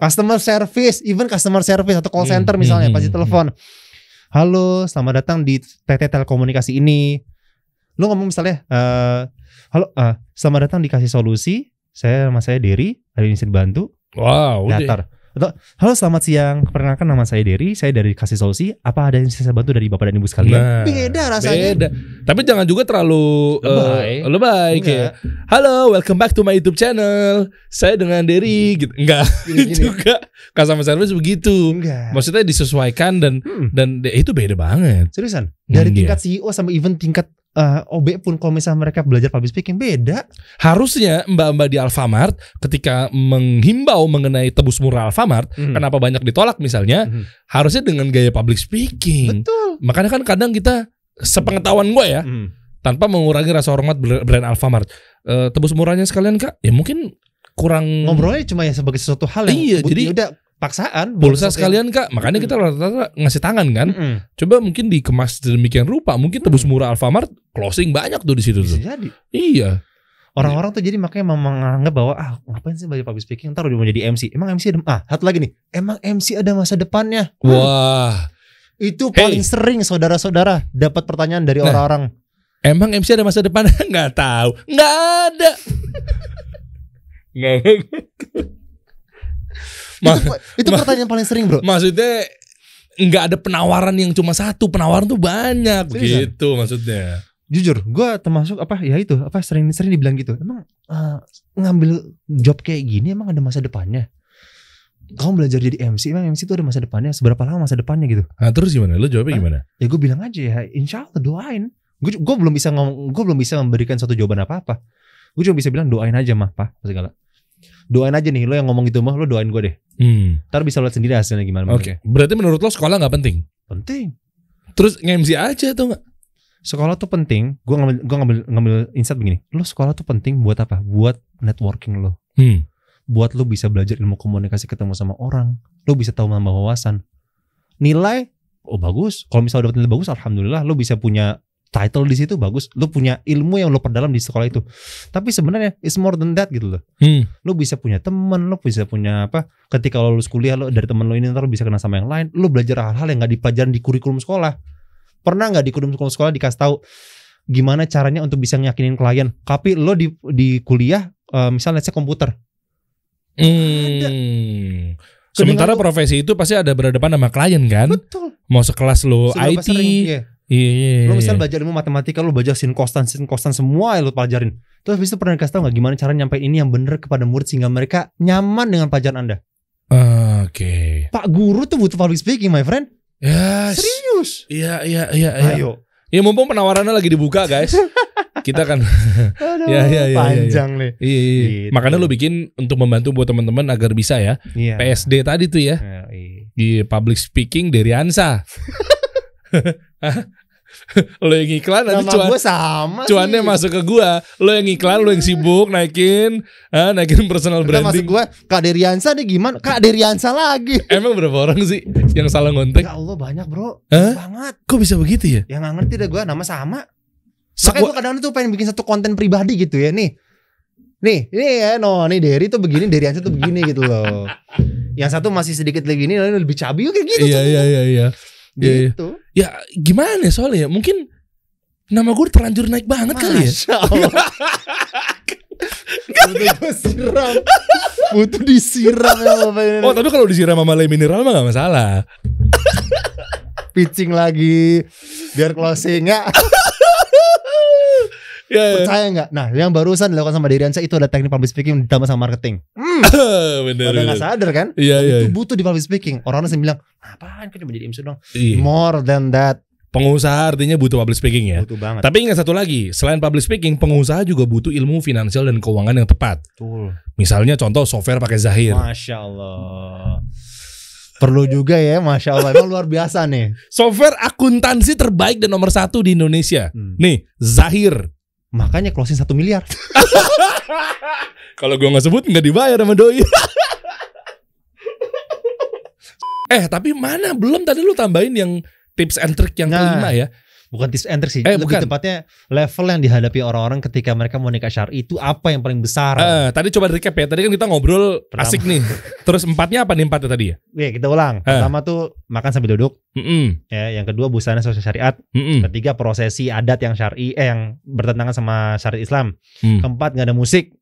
Customer service, even customer service atau call center misalnya pasti telepon. Halo, selamat datang di PT Telekomunikasi ini. Lu ngomong misalnya, halo, selamat datang di Kasih Solusi. Nama saya Derry, hari ini bisa dibantu. Wow, datar. Atau, halo selamat siang, perkenalkan nama saya Derry, saya dari Kasih Solusi. Apa ada yang bisa saya bantu dari Bapak dan Ibu sekalian? Nah, beda rasanya. Beda. Tapi jangan juga terlalu lebay kayak, halo, welcome back to my YouTube channel. Saya dengan Derry gitu. Enggak. Juga customer service begitu. Enggak. Maksudnya disesuaikan dan itu beda banget. Seriusan. Dari tingkat CEO sampai even tingkat OB pun kalau misalnya mereka belajar public speaking beda. Harusnya mbak-mbak di Alfamart ketika menghimbau mengenai tebus murah Alfamart, kenapa banyak ditolak misalnya, harusnya dengan gaya public speaking. Betul. Makanya kan kadang kita, sepengetahuan gue ya, tanpa mengurangi rasa hormat brand Alfamart, tebus murahnya sekalian Kak, ya mungkin kurang ngobrolnya cuma ya sebagai sesuatu hal yang jadi udah paksaan. Pulsa sekalian Kak, makanya kita rata-rata ngasih tangan kan. Coba mungkin dikemas sedemikian rupa, mungkin tebus murah Alfamart closing banyak tuh di situ tuh. Bisa jadi. Iya. Orang-orang tuh jadi makanya menganggap bahwa ngapain sih belajar public speaking, ntar udah mau jadi MC. Emang MC ada satu lagi nih, emang MC ada masa depannya. Wah. Itu paling sering saudara-saudara dapat pertanyaan dari orang-orang. Emang MC ada masa depan? Nggak tahu. Nggak ada. Itu pertanyaan paling sering bro. Maksudnya nggak ada penawaran yang cuma satu, penawaran tuh banyak. Begitu maksudnya. Jujur, gue termasuk sering dibilang gitu. Emang ngambil job kayak gini emang ada masa depannya? Kamu belajar jadi MC, emang MC itu ada masa depannya? Seberapa lama masa depannya gitu? Nah terus gimana? Lo jawabnya gimana? Ya gue bilang aja ya, insya Allah doain. Gue belum bisa memberikan suatu jawaban apa-apa. Gue cuma bisa bilang doain aja mah, Pak, segala. Doain aja nih, lo yang ngomong gitu mah, lo doain gue deh. Ntar bisa lihat sendiri hasilnya gimana. Oke. Berarti menurut lo sekolah nggak penting? Penting. Terus nge-MC aja tuh nggak? Sekolah tuh penting. Gue ngambil insight begini. Lo sekolah tuh penting buat apa? Buat networking lo. Buat lo bisa belajar ilmu komunikasi, ketemu sama orang. Lo bisa tahu nambah wawasan. Nilai, bagus. Kalau misalnya dapat nilai bagus, alhamdulillah. Lo bisa punya title di situ, bagus. Lo punya ilmu yang lo perdalam di sekolah itu. Tapi sebenarnya it's more than that gitu loh. Lo bisa punya teman, lo bisa punya apa? Ketika lo lulus kuliah, lo dari teman lo ini ntar lo bisa kenal sama yang lain. Lo belajar hal-hal yang nggak dipelajarin di kurikulum sekolah. Pernah nggak di kurikulum sekolah dikasih tahu gimana caranya untuk bisa nyakinin klien? Tapi lo di kuliah, misalnya saya komputer. Sementara profesi itu pasti ada berhadapan sama klien kan? Betul. Mau sekelas lo seberapa IT. Iya. Lo misal belajar ilmu matematika, lo belajar sin kostan semua yang lo pelajarin. Terus habis itu pernah dikasih tahu nggak gimana cara nyampein ini yang benar kepada murid sehingga mereka nyaman dengan pelajaran Anda? Oke. Pak guru tuh butuh public speaking, my friend. Yes. Serius? Iya. Ayo. Ya mumpung penawarannya lagi dibuka guys. Kita kan. Aduh, ya, panjang nih. Iya. Gitu. Makanya lo bikin untuk membantu buat teman-teman agar bisa ya. Iya. PSD tadi tuh ya. Di public speaking dari Ansa. Lo yang iklan nanti cuannya masuk ke gua. Lo yang iklan, lo yang sibuk naikin personal branding. Masuk gua Kak Deriansa nih gimana? Kak Deriansa lagi. Emang berapa orang sih yang salah ngontek? Ya Allah banyak bro. Banget. Kok bisa begitu ya? Ya nggak ngerti deh gua, nama sama. Makanya gua kadang-kadang tuh pengen bikin satu konten pribadi gitu ya nih ya, nih Deri tuh begini, Deriansa tuh begini gitu loh. Yang satu masih sedikit lebih lebih cabi kayak gitu. Iya. Gitu. Ya gimana soalnya mungkin nama gue terlanjur naik banget kali ya. Masya Allah. Butuh disiram ya Bapak ini. Oh tapi kalau disiram sama lem mineral mah gak masalah. Pitching lagi biar closing ya. Percaya nggak? Nah yang barusan dilakukan sama Deriansa itu ada teknik public speaking ditambah sama marketing. Bener. Udah nggak sadar kan? Iya. Itu butuh di public speaking. Orang-orang bilang apaan kan cuma jadi MC dong. More than that. Pengusaha artinya butuh public speaking ya. Butuh banget. Tapi ingat satu lagi, selain public speaking, pengusaha juga butuh ilmu finansial dan keuangan yang tepat. Betul. Misalnya contoh software pakai Zahir. Masya Allah. Perlu juga ya, Masya Allah. Emang luar biasa nih. Software akuntansi terbaik dan nomor 1 di Indonesia. Nih, Zahir. Makanya closing 1 miliar. Kalau gue gak sebut gak dibayar sama doi. Tapi mana belum tadi lu tambahin yang tips and trick yang kelima ya. Bukan tips and trick sih, lebih tepatnya level yang dihadapi orang-orang ketika mereka mau nikah syar'i itu apa yang paling besar. Tadi coba recap ya. Tadi kan kita ngobrol asik nih. Terus 4-nya apa nih 4 tadi ya? Kita ulang. Pertama tuh makan sambil duduk. Ya, yang kedua busana sesuai syariat. Ketiga prosesi adat yang syar'i yang bertentangan sama syariat Islam. Keempat nggak ada musik.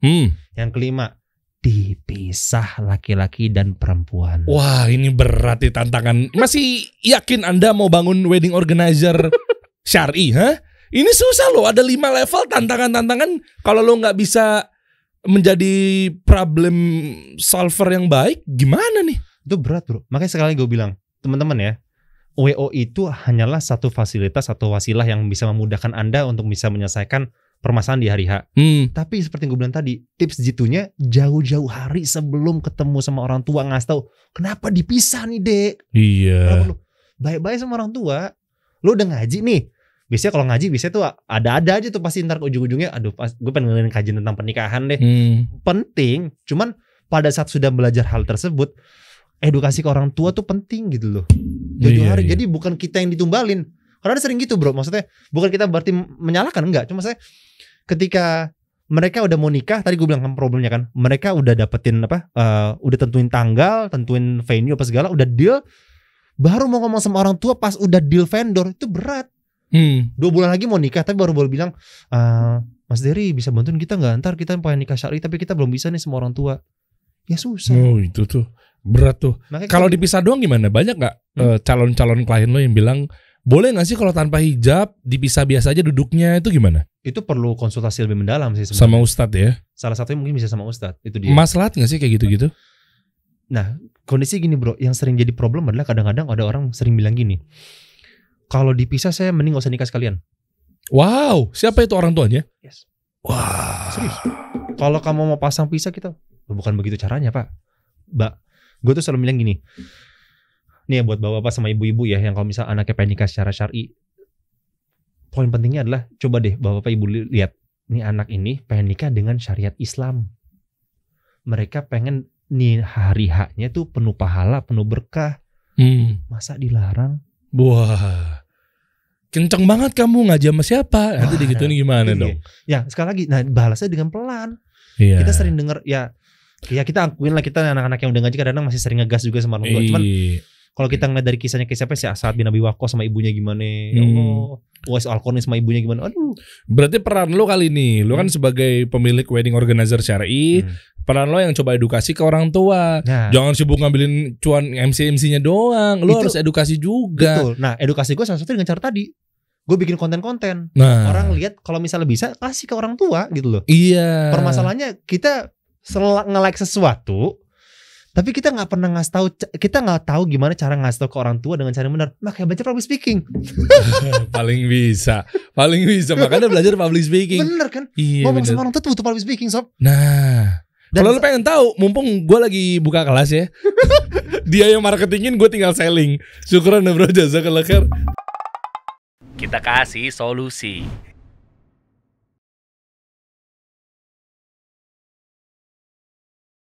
Yang kelima dipisah laki-laki dan perempuan. Wah ini berat nih tantangan. Masih yakin Anda mau bangun wedding organizer syar'i? Ini susah loh. Ada 5 level tantangan-tantangan. Kalau lo nggak bisa menjadi problem solver yang baik, gimana nih? Itu berat bro. Makanya sekali gue bilang teman-teman ya, WO itu hanyalah satu fasilitas atau wasilah yang bisa memudahkan Anda untuk bisa menyelesaikan permasalahan di hari H. Tapi seperti yang gue bilang tadi, tips jitunya jauh-jauh hari sebelum ketemu sama orang tua ngasih tahu kenapa dipisah nih dek. Iya. Baik-baik sama orang tua. Lo udah ngaji nih. Biasanya kalau ngaji biasanya tuh ada aja tuh pasti ntar ujung-ujungnya aduh gue pengen ngeliatin kajian tentang pernikahan deh. Penting, cuman pada saat sudah belajar hal tersebut, edukasi ke orang tua tuh penting gitu loh. Jauh-jauh hari. Jadi bukan kita yang ditumbalin. Karena ada sering gitu bro, maksudnya bukan kita berarti menyalahkan, enggak. Cuma saya ketika mereka udah mau nikah, tadi gue bilang kan problemnya kan, mereka udah dapetin udah tentuin tanggal, tentuin venue apa segala, udah deal, baru mau ngomong sama orang tua pas udah deal vendor, itu berat. 2 bulan lagi mau nikah, tapi baru bilang, Mas Dery bisa bantuin kita nggak? Ntar kita pengen nikah syar'i, tapi kita belum bisa nih sama orang tua. Ya susah. Oh itu tuh berat tuh. Kalau dipisah doang gimana? Banyak nggak calon-calon klien lo yang bilang boleh nggak sih kalau tanpa hijab dipisah biasa aja duduknya, itu gimana? Itu perlu konsultasi lebih mendalam sih sebenarnya. Sama ustadz ya? Salah satunya mungkin bisa sama ustadz. Itu dia. Maslahat nggak sih kayak gitu-gitu? Nah kondisi gini bro, yang sering jadi problem adalah kadang-kadang ada orang sering bilang gini, kalau dipisah saya mending gak usah nikah sekalian. Wow, siapa itu orang tuanya? Yes. Wah, serius. Kalau kamu mau pasang pisah kita, bukan begitu caranya pak. Mbak, gue tuh selalu bilang gini. Nih ya buat bapak-bapak sama ibu-ibu ya, yang kalau misal anaknya pengen nikah secara syar'i, poin pentingnya adalah coba deh bapak-bapak ibu lihat, nih anak ini pengen nikah dengan syariat Islam. Mereka pengen nih hari haknya tuh penuh pahala, penuh berkah. Masa dilarang? Wah, kenceng banget kamu ngaji sama siapa? Nanti digituin gimana dong? Ya sekali lagi, nah balasnya dengan pelan. Iya. Kita sering dengar ya kita akuin lah, kita anak-anak yang udah ngaji kadang-kadang masih sering ngegas juga sama orang tua. Cuman kalau kita ngeliat dari kisahnya siapa sih, Sa'ad bin Abi Waqqas sama ibunya gimana, ya Allah, Uwais Al-Qarni sama ibunya gimana, aduh. Berarti peran lo kali ini, lo kan sebagai pemilik wedding organizer syar'i, peran lo yang coba edukasi ke orang tua. Jangan sibuk ngambilin cuan MC-MC-nya doang, lo harus edukasi juga. Betul. Nah edukasi gue salah satu dengan cara tadi, gue bikin konten-konten. Orang lihat kalau misalnya bisa kasih ke orang tua gitu loh. Iya. Permasalahannya kita nge-like sesuatu, tapi kita nggak pernah ngasih tahu, kita nggak tahu gimana cara ngasih tahu ke orang tua dengan cara yang benar. Makanya baca public speaking. paling bisa, makanya belajar public speaking. Bener kan? Iya, ngomong sama orang tua tuh butuh public speaking sob. Nah, kalau lu pengen tahu, mumpung gue lagi buka kelas ya, dia yang marketingin, gue tinggal selling. Syukuran ya bro, jazakallah khair. Kita kasih solusi.